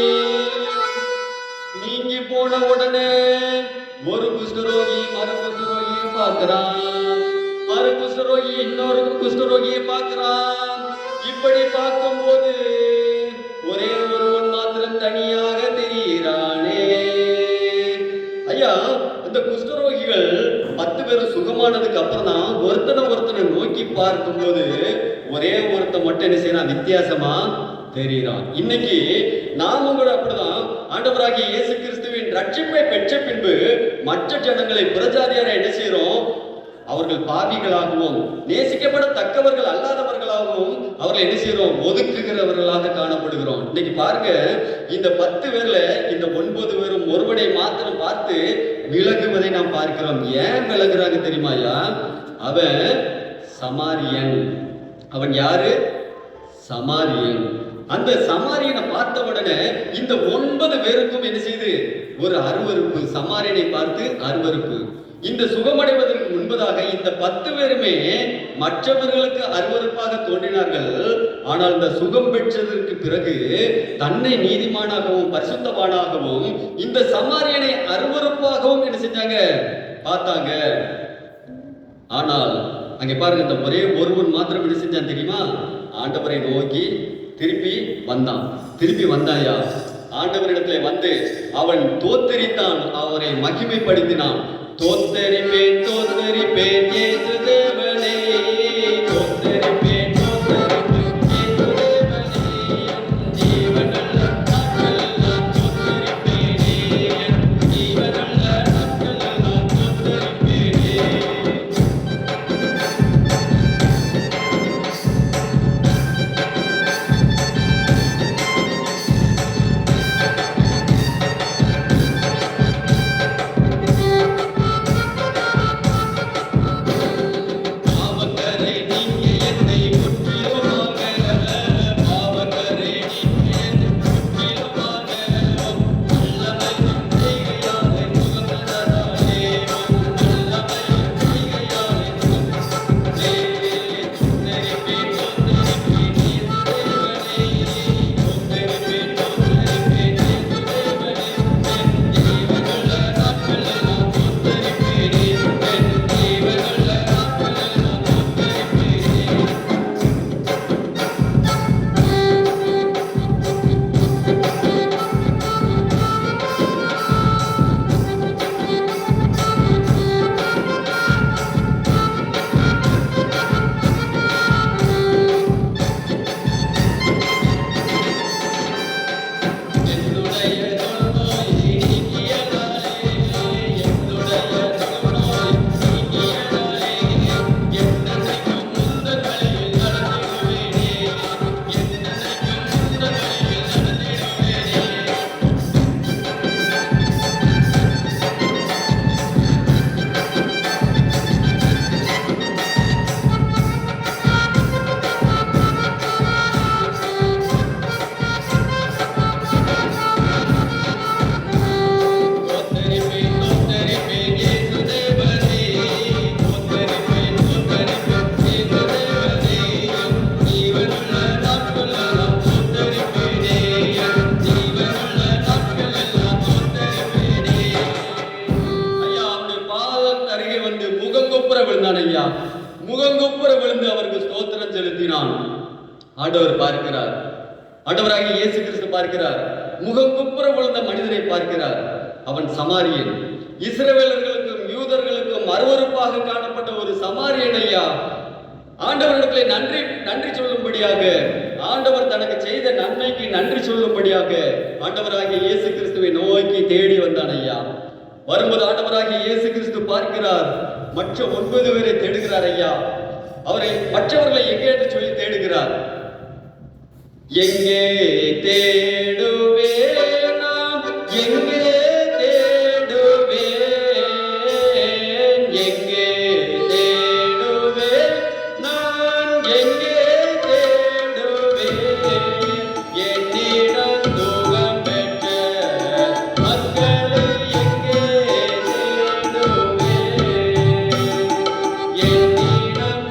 நீங்கி போன உடனே ஒரு குஷ்டரோகி மறு குஷ்டரோகியை பார்க்கிறான், மறு குஷ்டரோகி இன்னொரு குஷ்டரோகியை பார்க்கிறான். இப்படி பார்க்கும்போது ஒரே ஒருவன் மாத்திரம் தனியாக தெரிகிறானே. ஐயா இந்த குஷ்டரோகிகள் 10 பேரும் சுகமானதுக்கு அப்புறம் தான் ஒருத்தனை நோக்கி பார்க்கும்போது ஒரே ஒருத்தன் மட்டும் என்ன செய்யறான்? வித்தியாசமா தெரிகிறான். இன்னைக்கு நாமும் கூட அப்படிதான். ஆண்டவராகிய இயேசு கிறிஸ்துவின் ரட்சிப்பை பெற்ற பின்பு மற்ற ஜனங்களை புறஜாதியாரை என்ன செய்யறோம்? அவர்கள் பாவிகளாகவும் நேசிக்கப்படத்தக்கவர்கள் அல்லாதவர்களாகவும் அவர்கள் என்ன செய்யறோம்? ஒதுக்குகிறவர்களாக காணப்படுகிறோம். இன்னைக்கு பாருங்க, இந்த 10 பேர்ல இந்த 9 பேரும் ஒருவனை மாத்திரம் பார்த்து விலகுவதை நாம் பார்க்கிறோம். ஏன் விலகுறாங்க தெரியுமாயா? அவன் சமாரியன். அவன் யாரு? சமாரியன். அந்த சமாரியனை பார்த்த உடனே இந்த 9 பேருக்கும் என்ன செய்து? ஒரு அருவருப்பு. சமாரியனை பார்த்து அருவருப்பு. இந்த சுகமடைவதற்கு முன்பதாக இந்த 10 பேருமே மற்றவர்களுக்கு அருவருப்பாக தோன்றினார்கள். ஆனால் இந்த சுகம் பெற்றதற்கு பிறகு தன்னை நீதிமானாகவும் பரிசுத்தவானாகவும் இந்த சமாரியனை அருவருப்பாகவும் என்ன செஞ்சாங்க? பார்த்தாங்க. ஆனால் அங்கே பாருங்க, இந்த ஒரே ஒருவன் மாத்திரம் என்ன செஞ்சான் தெரியுமா? ஆண்டவரை நோக்கி திருப்பி வந்தான். திருப்பி வந்தாயா? ஆண்டவரிடத்துல வந்து அவன் தோத்தரித்தான், அவரை மகிமைப்படுத்தினான். தோத்தரிப்பேன் தோத்தரிப்பேன் இயேசு தேவனே, தோத்தரிப்பேன் தோத்தரிப்பேன் இயேசு தேவனே, ஜீவனுள்ள நாட்களெல்லாம் தோத்தரிப்பேனே, ஜீவனுள்ள நாட்களெல்லாம் தோத்தரிப்பேனே. அவன் ஆண்டவர் பார்க்கிறார். ஆண்டவராகிய இயேசு கிறிஸ்து பார்க்கிறார். முகங்குப்புற விழுந்த மனிதரை பார்க்கிறார். அவன் சமாரியன். இஸ்ரவேலர்களுக்கும் யூதர்களுக்கும் அருவருப்பாக காணப்பட்ட ஒரு சமாரியன் ஐயா ஆண்டவரிடத்திலே நன்றி சொல்லும்படியாக, ஆண்டவர் தனக்கு செய்த நன்மைக்கு நன்றி சொல்லும்படியாக ஆண்டவராகிய இயேசு கிறிஸ்துவை நோக்கி தேடி வந்தான் ஐயா. வரும்போது ஆண்டவராகிய இயேசு கிறிஸ்து பார்க்கிறார். மற்ற 9 பேரை தேடுகிறார் ஐயா. அவரை மற்றவர்களை எங்கே என்று சொல்லி தேடுகிறார். எங்கே தேடுவே நாம், எங்கே தேடுவே, எங்கே தேடுவே நான், எங்கே தேடுவே, என்னிடம் சுகம் பெற்ற மக்களை எங்கே தேடுவே, என்னிடம்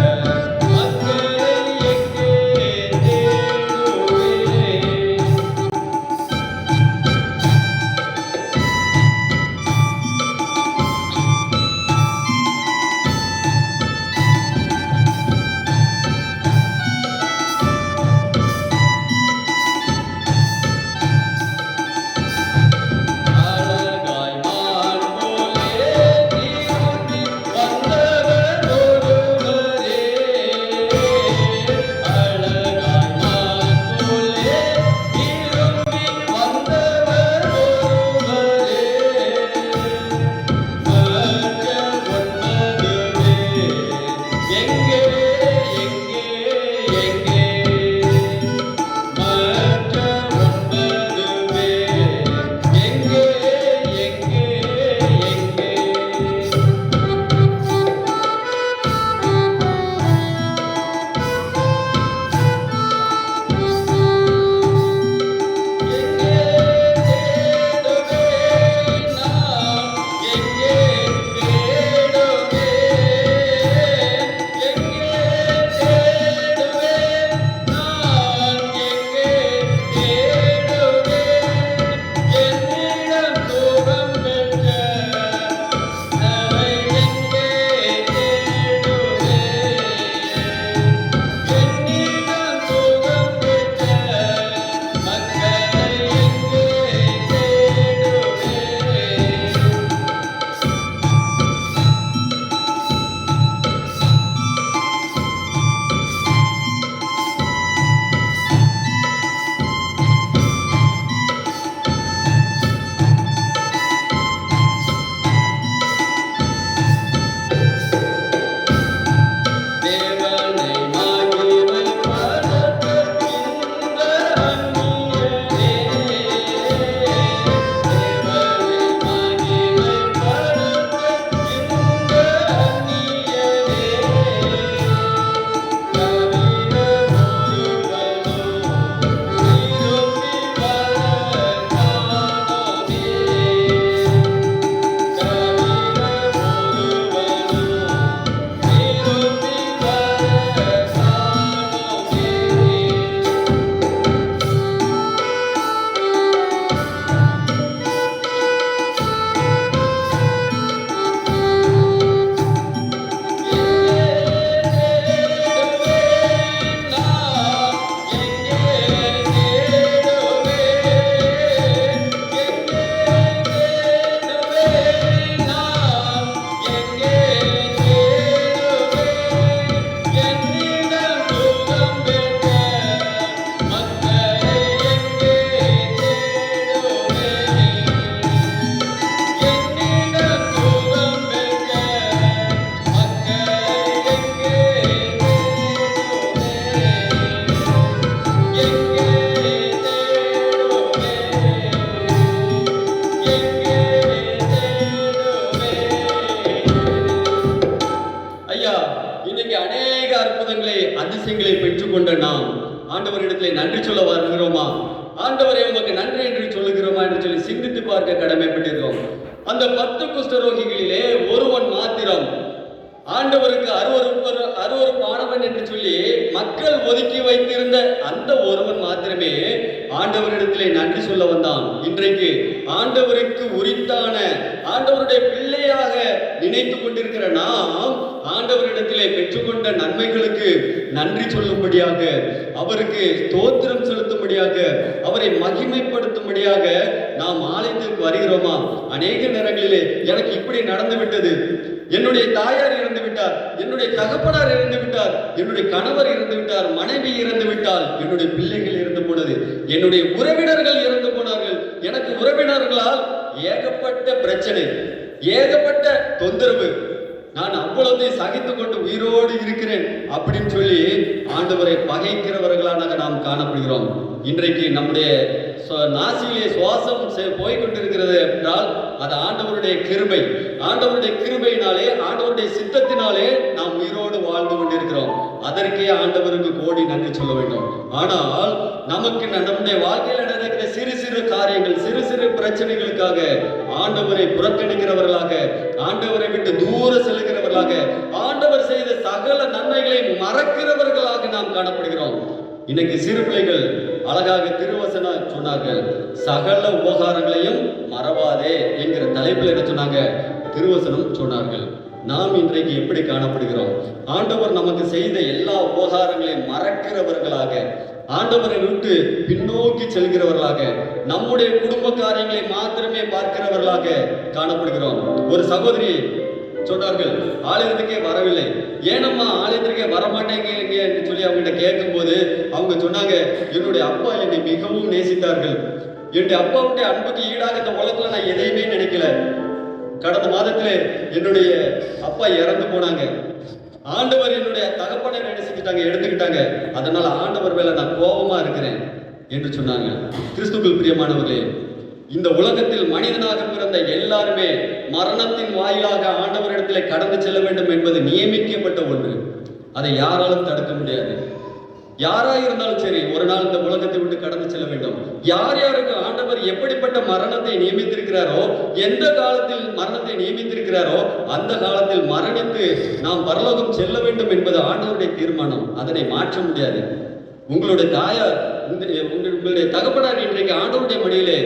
சுகம் பெற்ற மக்களை எங்கே அதிசயங்களை பெற்றுக்கொண்ட நாம் ஆண்டவரிடத்திலே நன்றி சொல்ல வருகிறோமா? ஆண்டவரே உமக்கு நன்றி என்று சொல்லுகிறோமா என்று சொல்லி சிந்தித்து பார்க்க கடமைப்பட்டிருக்கிறோம். அந்த 10 குஷ்டரோகிகளிலே ஒருவன் மாத்திரம் ஆண்டவருக்கு அருவருப்பானவன் என்று சொல்லி மக்கள் ஒதுக்கி வைத்திருந்த அந்த ஒருவன் மாத்திரமே ஆண்டவரிடத்திலே நன்றி சொல்ல வந்தான். இன்றைக்கு ஆண்டவருக்கு உரித்தான ஆண்டவருடைய பிள்ளையாக நினைத்து கொண்டிருக்கிற நாம் ஆண்டவரிடத்திலே பெற்றுக்கொண்ட நன்மைகளுக்கு நன்றி சொல்லும்படியாக, அவருக்கு ஸ்தோத்திரம் செலுத்தும்படியாக, அவரை மகிமைப்படுத்தும்படியாக நாம் ஆலயத்திற்கு வருகிறோமா? அநேக நேரங்களிலே எனக்கு இப்படி நடந்து விட்டது, என்னுடைய தாயார் இறந்து விட்டார், என்னுடைய தகப்பனார் இறந்து விட்டார், என்னுடைய கணவர் இறந்து விட்டார், மனைவி இறந்து விட்டால், என்னுடைய பிள்ளைகள் இறந்து போனது, என்னுடைய உறவினர்கள் இறந்து போனார்கள், எனக்கு உறவினர்களால் ஏகப்பட்ட பிரச்சனை, ஏகப்பட்ட தொந்தரவு, நான் அவ்வளவு சகித்துக் கொண்டு உயிரோடு இருக்கிறேன் அப்படின்னு சொல்லி ஆண்டவரை பகைக்கிறவர்களாக நாம் காணப்படுகிறோம். இன்றைக்கு நம்முடைய நாசியிலே சுவாசம் போய்கொண்டிருக்கிறது என்றால் அது ஆண்டவருடைய கிருபை. ஆண்டவருடைய கிருபையினாலே, ஆண்டவருடைய சித்தத்தினாலே நாம் உயிரோடு வாழ்ந்து கொண்டிருக்கிறோம். அதற்கே ஆண்டவருக்கு கோடி நன்றி சொல்ல வேண்டும். ஆனால் நமக்கு நம்முடைய வாழ்க்கையில் நடக்கிற சிறு சிறு காரியங்கள், சிறு சிறு பிரச்சனைகளுக்காக ஆண்டவரை புறக்கணிக்கிறவர்களாக, ஆண்டவரை விட்டு தூர செல்கிறவர்களாக, ஆண்டவர் செய்த சகல நன்மைகளை மறக்கிறவர்களாக நாம் காணப்படுகிறோம். இன்னைக்கு சிறு பிள்ளைகள் அழகாக திருவசனம் சொன்னார்கள், சகல உபகாரங்களையும் மறவாதே என்கிற தலைப்பில் என்ன சொன்னாங்க? திருவசனம் சொன்னார்கள். நாம் இன்றைக்கு எப்படி காணப்படுகிறோம்? ஆண்டவர் நமக்கு செய்த எல்லா உபகாரங்களையும் மறக்கிறவர்களாக, ஆண்டவரை விட்டு பின்னோக்கி செல்கிறவர்களாக, நம்முடைய குடும்ப காரியங்களை மாத்திரமே பார்க்கிறவர்களாக காணப்படுகிறோம். ஒரு சகோதரி சொன்னார்கள், ஆலயத்துக்கே வரவில்லை, ஏனம்மா ஆலயத்திற்கே வரமாட்டேங்க என்று சொல்லி அவங்ககிட்ட கேட்கும் போது அவங்க சொன்னாங்க, என்னுடைய அப்பா என்னை மிகவும் நேசித்தார்கள், என்னுடைய அப்பாவுடைய அன்புக்கு ஈடாக இந்த உலகத்துல நான் எதையுமே நினைக்கல, கடந்த மாதத்துல என்னுடைய அப்பா இறந்து போனாங்க, ஆண்டவர் என்னுடைய தகப்பனை நினைச்சுக்கிட்டாங்க, எடுத்துக்கிட்டாங்க, அதனால ஆண்டவர் மேல நான் கோபமா இருக்கிறேன் என்று சொன்னாங்க. கிறிஸ்துவுக்குள் பிரியமானவர்களே, இந்த உலகத்தில் மனிதனாக பிறந்த எல்லாருமே மரணத்தின் வாயிலாக ஆண்டவரிடத்திலே கடந்து செல்ல வேண்டும் என்பது நியமிக்கப்பட்ட ஒன்று. அதை யாராலும் தடுக்க முடியாது. யாராக இருந்தாலும் சரி, ஒரு நாள் இந்த உலகத்தை விட்டு கடந்து செல்ல வேண்டும். யார் யாருக்கு ஆண்டவர் எப்படிப்பட்ட மரணத்தை நியமித்திருக்கிறாரோ, எந்த காலத்தில் மரணத்தை நியமித்திருக்கிறாரோ அந்த காலத்தில் மரணித்து நாம் பரலோகம் செல்ல வேண்டும் என்பது ஆண்டவருடைய தீர்மானம். அதனை மாற்ற முடியாது. உங்களுடைய தாயார், உங்களுடைய தகப்பனார் இன்றைக்கு ஆண்டவருடைய மடியிலே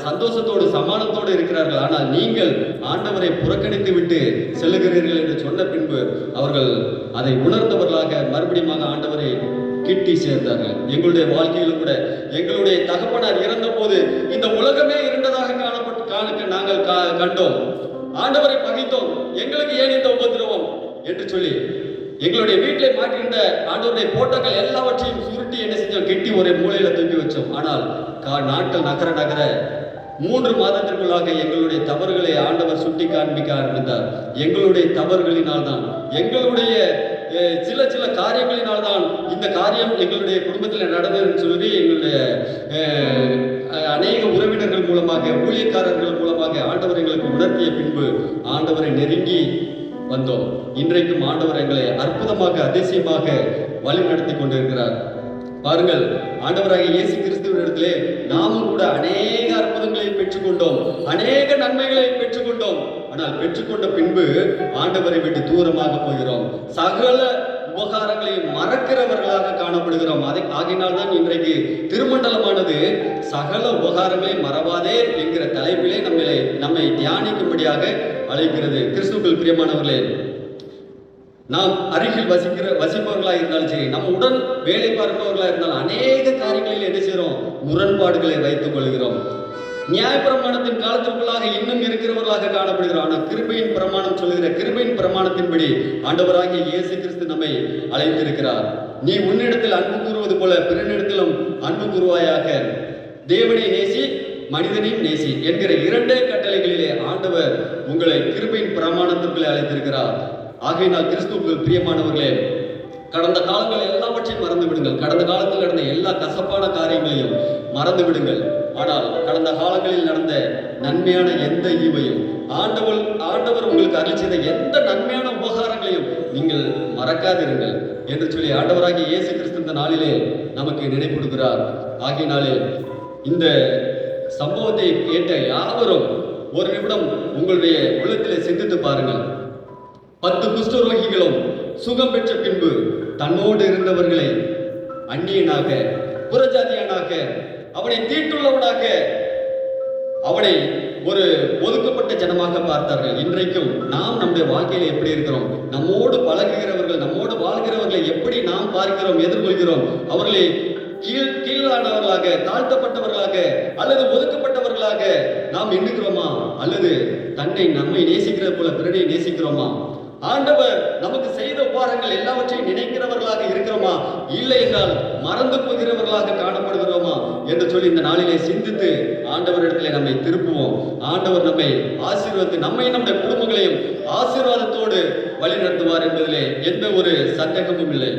சந்தோஷத்தோடு சமானத்தோடு இருக்கிறார்கள். ஆனால் நீங்கள் ஆண்டவரை புறக்கணித்து விட்டு செல்லுகிறீர்கள் என்று சொன்ன பின்பு அவர்கள் அதை உணர்ந்தவர்களாக மறுபடியும் ஆண்டவரை கிட்டி சேர்ந்தார்கள். எங்களுடைய வாழ்க்கையிலும் கூட எங்களுடைய தகப்பனார் இறந்த போது இந்த உலகமே இருண்டதாக நாங்கள் கண்டோம், ஆண்டவரை பகைத்தோம், எங்களுக்கு ஏன் இந்த உபத்திரவம் என்று சொல்லி எங்களுடைய வீட்டிலே மாட்டிருந்த ஆண்டவருடைய போட்டோக்கள் எல்லாவற்றையும் சுருட்டி என்ன செஞ்சோம்? கெட்டி ஒரே மூலையில தூக்கி வச்சோம். ஆனால் நாட்கள் நகர நகர 3 மாதத்திற்குள்ளாக எங்களுடைய தவறுகளை ஆண்டவர் சுட்டி காண்பிக்க ஆரம்பித்தார். எங்களுடைய தவறுகளினால் தான், எங்களுடைய சில சில காரியங்களினால் தான் இந்த காரியம் எங்களுடைய குடும்பத்தில் நடந்ததுன்னு சொல்லி எங்களுடைய அநேக உறவினர்கள் மூலமாக, ஊழியக்காரர்கள் மூலமாக ஆண்டவர் எங்களுக்கு உணர்த்திய பின்பு ஆண்டவரை நெருங்கி வந்தோம். இன்றைக்கும் ஆண்டவர் எங்களை அற்புதமாக, அதிசயமாக வழி நடத்தி கொண்டிருக்கிறார். பாருங்கள், ஆண்டவராகிய இயேசு கிறிஸ்துவினிடத்திலே நாமும் கூட அநேக அற்புதங்களை பெற்றுக்கொண்டோம், அநேக நன்மைகளை பெற்றுக்கொண்டோம். ஆனால் பெற்றுக்கொண்ட பின்பு ஆண்டவரை விட்டு தூரமாக போகிறோம், சகல உபகாரங்களை மறக்கிறவர்களாக காணப்படுகிறோம். ஆகினால் தான் இன்றைக்கு திருமண்டலமானது சகல உபகாரங்களை மறவாதே என்கிற தலைப்பிலே நம்மை தியானிக்கும்படியாக அழைக்கிறது. கிறிஸ்துவுக்குள் பிரியமானவர்களே, நாம் அருகில் வசிப்பவர்களாக இருந்தாலும் சரி, நம்ம உடன் வேலை பார்ப்பவர்களாக இருந்தாலும் அநேக காரியங்களில் என்ன செய்கிறோம்? முரண்பாடுகளை வைத்துக் கொள்கிறோம். நியாயப்பிரமாணத்தின் காலத்திற்குள்ளாக இன்னும் இருக்கிறவர்களாக காணப்படுகிறோம். ஆனால் கிருபையின் பிரமாணம் சொல்லுகிற கிருபையின் பிரமாணத்தின்படி ஆண்டவராகிய இயேசு கிறிஸ்து நம்மை அழைத்திருக்கிறார். நீ உன்னிடத்தில் அன்பு கூறுவது போல பிறனிடத்திலும் அன்பு கூறுவாயாக, தேவனை நேசி மனிதனையும் நேசி என்கிற 2 கட்டளைகளிலே ஆண்டவர் உங்களை கிருபையின் பிரமாணத்திற்குள்ளே அழைத்திருக்கிறார். ஆகையினால் கிறிஸ்துவுக்குள் பிரியமானவர்களே, கடந்த காலங்கள் எல்லாவற்றையும் மறந்து விடுங்கள். கடந்த காலத்தில் நடந்த எல்லா கசப்பான காரியங்களையும் மறந்து விடுங்கள். ஆனால் கடந்த காலங்களில் நடந்த நன்மையான எந்த ஈவையும், ஆண்டவர் உங்களுக்கு அருள் செய்த எந்த நன்மையான உபகாரங்களையும் நீங்கள் மறக்காதிருங்கள் என்று சொல்லி ஆண்டவராகிய இயேசு கிறிஸ்து இந்த நாளிலே நமக்கு நினைப்படுகிறார். ஆகையினாலே இந்த சம்பவத்தை கேட்ட யாவரும் ஒரு நிமிடம் உங்களுடைய உள்ளத்திலே சிந்தித்து பாருங்கள். 10 குஷ்டரோகிகளும் சுகம் பெற்ற பின்பு தன்னோடு இருந்தவர்களை அந்நியனாக, புறஜாதியனாக, அவனை தீட்டுள்ளவனாக, அவனை ஒரு ஒதுக்கப்பட்ட ஜனமாக பார்த்தார்கள். இன்றைக்கும் நாம் நம்முடைய வாழ்க்கையில எப்படி இருக்கிறோம்? நம்மோடு பழகுகிறவர்கள், நம்மோடு வாழ்கிறவர்களை எப்படி நாம் பார்க்கிறோம், எதிர்கொள்கிறோம்? அவர்களை கீழானவர்களாக, தாழ்த்தப்பட்டவர்களாக அல்லது ஒதுக்கப்பட்டவர்களாக நாம் எண்ணுகிறோமா? அல்லது நம்மை நேசிக்கிறது போல பிறரை நேசிக்கிறோமா? ஆண்டவர் நமக்கு செய்த உபகாரங்கள் எல்லாவற்றையும் நினைக்கிறவர்களாக இருக்கிறோமா? இல்லை என்றால் மறந்து போகிறவர்களாக காணப்படுகிறோமா என்று சொல்லி இந்த நாளிலே சிந்தித்து ஆண்டவரிடத்திலே நம்மை திருப்புவோம். ஆண்டவர் நம்மை ஆசீர்வதித்து நம்முடைய குடும்பங்களையும் ஆசீர்வாதத்தோடு வழி நடத்துவார் என்பதிலே எந்த ஒரு சந்தேகமும் இல்லை.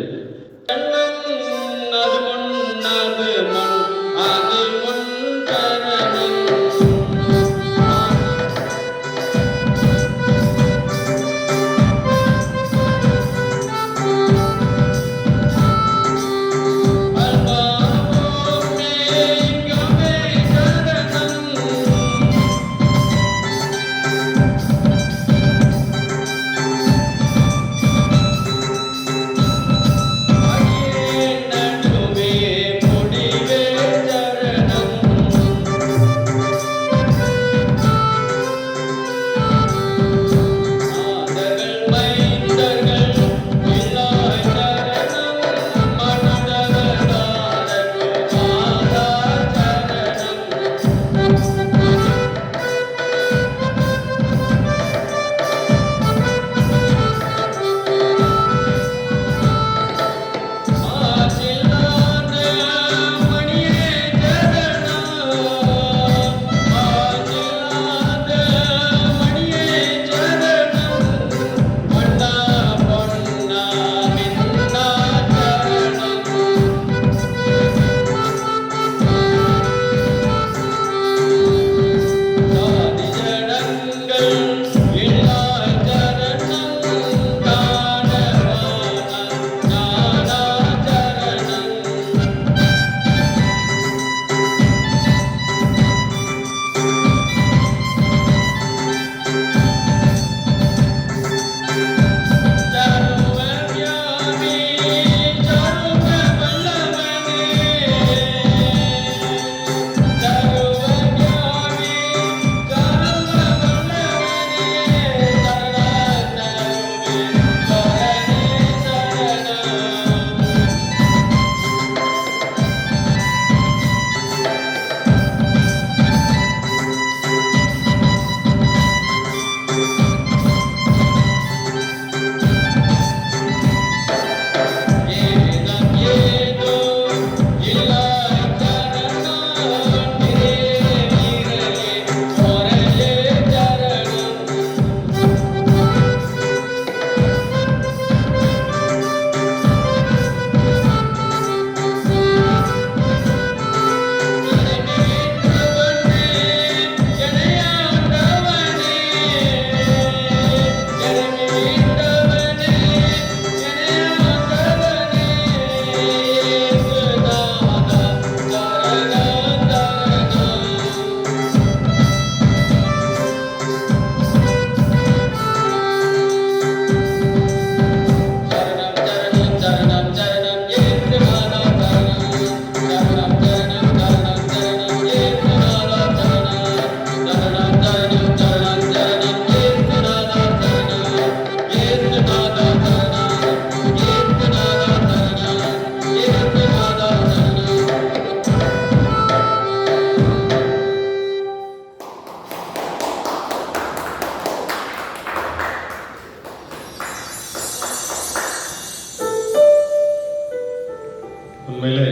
உண்மையிலே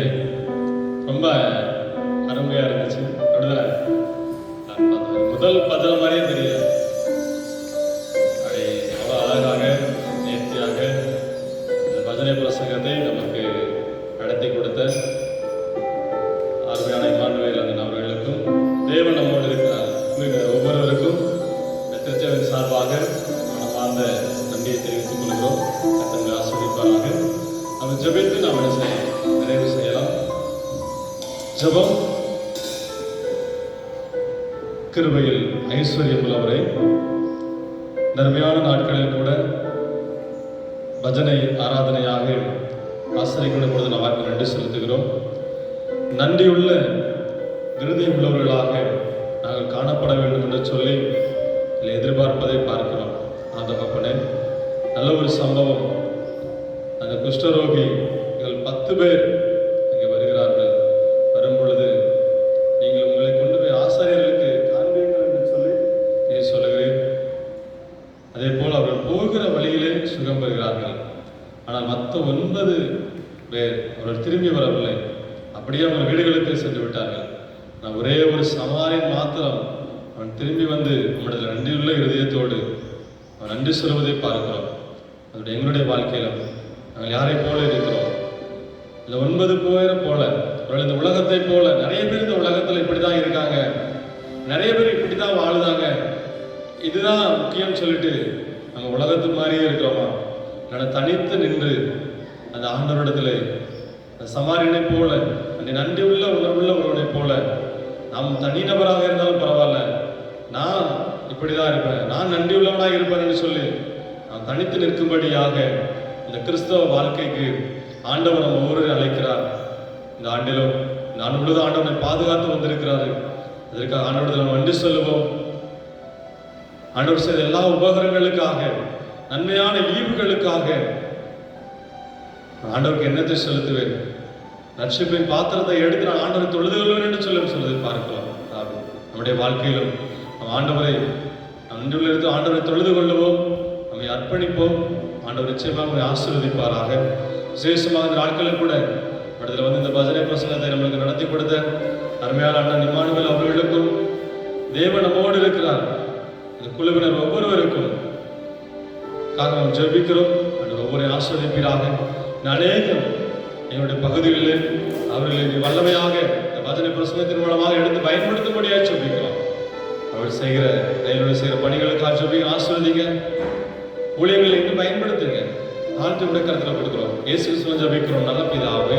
ரொம்ப அருமையாக இருந்துச்சு. அப்படிதானே? முதல் பதில் மாதிரியே தெரியல. அப்படி அவ்வளோ அழகாக நேர்த்தியாக இந்த பஜனை பிரசங்கத்தை நமக்கு நடத்தி கொடுத்த அருமையான இமானுவேல் அண்ணன் அவர்களுக்கும் தேவன் நம்மோடு இருக்கிறார் ஒவ்வொருவருக்கும் திருச்சபையின் சார்பாக மனமார்ந்த நன்றியை தெரிவித்துக் கொள்கிறோம். கர்த்தர் ஆசீர்வதிப்பாராக. நம்ம ஜெபித்து நாம் நிறைவு செய்யலாம். ஜெபம். கிருபையில் ஐஸ்வர்யம் உள்ளவரை, நன்மையான நாட்களில் கூட பஜனை ஆராதனையாக ஆசிரியர்களுடைய பொழுது நாம் வாய்ப்பு நன்றி செலுத்துகிறோம். நன்றியுள்ள இருதயம் உள்ளவர்களாக நாங்கள் காணப்பட வேண்டும் என்று சொல்லி இதில் எதிர்பார்ப்பதை பார்க்கிறோம். தகப்பனே, நல்ல ஒரு சம்பவம். அந்த குஷ்டரோகிகள் 10 பேர் அங்கே வருகிறார்கள். வரும் பொழுது நீங்கள் உங்களை கொண்டு போய் ஆசாரியர்களுக்கு காண்பீர்கள் என்று சொல்லி நீ சொல்லுகிறேன். அதே போல் அவர்கள் போகிற வழியிலே சுகம் பெறுகிறார்கள். ஆனால் மற்ற 9 பேர் அவர்கள் திரும்பி வரவில்லை. அப்படியே அவங்க வீடுகளுக்கு சென்று விட்டார்கள். நான் ஒரே ஒரு சமாரியன் மாத்திரம் அவன் திரும்பி வந்து நம்முடைய நன்றியுள்ள இருதயத்தோடு அவன் நன்றி சொல்வதை பார்க்கிறோம். அதோட எங்களுடைய வாழ்க்கையிலும் நாங்கள் யாரை போல இருக்கிறோம்? இந்த 9 பேரை போல, அவர்கள் இந்த உலகத்தை போல, நிறைய பேர் இந்த உலகத்தில் இப்படிதான் இருக்காங்க, நிறைய பேர் இப்படித்தான் வாழுதாங்க, இதுதான் முக்கியம் சொல்லிட்டு நம்ம உலகத்து மாதிரியே இருக்கிறோமா? நான் தனித்து நின்று அந்த ஆண்டவரிடத்தில் சமாரியனை போல, அந்த நன்றி உள்ள உணர்வுள்ளவர்களை போல, நாம் தனிநபராக இருந்தாலும் பரவாயில்ல, நான் இப்படிதான் இருப்பேன், நான் நன்றி உள்ளவனாக இருப்பேன் என்று சொல்லி நாம் தனித்து நிற்கும்படியாக இந்த கிறிஸ்தவ வாழ்க்கைக்கு ஆண்டவர் நம்ம ஒவ்வொரு அழைக்கிறார். இந்த ஆண்டிலும் இந்த ஆண்டு முழுவதும் ஆண்டவனை பாதுகாத்து வந்திருக்கிறாரு. அதற்காக ஆண்டவரத்தில் நம்ம நன்றி சொல்லுவோம். ஆண்டவர் செய்த எல்லா உபகரணங்களுக்காக, நன்மையான ஈவுகளுக்காக ஆண்டவருக்கு என்னத்தை செலுத்துவேன்? ரட்சிப்பின் பாத்திரத்தை எடுத்து நான் ஆண்டவரை தொழுது கொள்வேன் என்று சொல்லுவதை பார்க்கலாம். நம்முடைய வாழ்க்கையிலும் ஆண்டவரை நன்றியுள்ள எடுத்து ஆண்டவரை தொழுது கொள்ளுவோம், நம்மை அர்ப்பணிப்போம். ஆண்டவர் நிச்சயமாக நம்மை ஆசீர்வதிப்பாராக. விசேஷமாக இந்த நாட்களில் கூட இடத்துல வந்து இந்த பஜனை பிரசங்கத்தை நம்மளுக்கு நடத்தி கொடுத்த அருமையான அண்ணன் இம்மானுவேல் அவர்களுக்கும் தேவன் நம்மோடு இருக்கிறார். இந்த குழுவினர் ஒவ்வொருவருக்கும் நாம் ஜெபிக்கிறோம். ஆண்டவர் ஒவ்வொரு ஆசீர்வதிப்பீராக. அநேகம் எங்களுடைய பகுதிகளில் அவர்களை வல்லமையாக இந்த பஜனை பிரசங்கத்தின் மூலமாக எடுத்து பயன்படுத்தும்படியாக ஜெபிக்கிறோம். அவர் செய்கிற பணிகளுக்காக ஜெபிக்க ஆசீர்வதிங்க. ஊழியர்களை இன்னும் பயன்படுத்துங்க. ஆண்டு கருத்தில் கொடுக்கிறோம். இயேசு கிறிஸ்துவின் ஜெபிக்கிறோம் நல்ல பிதாவே.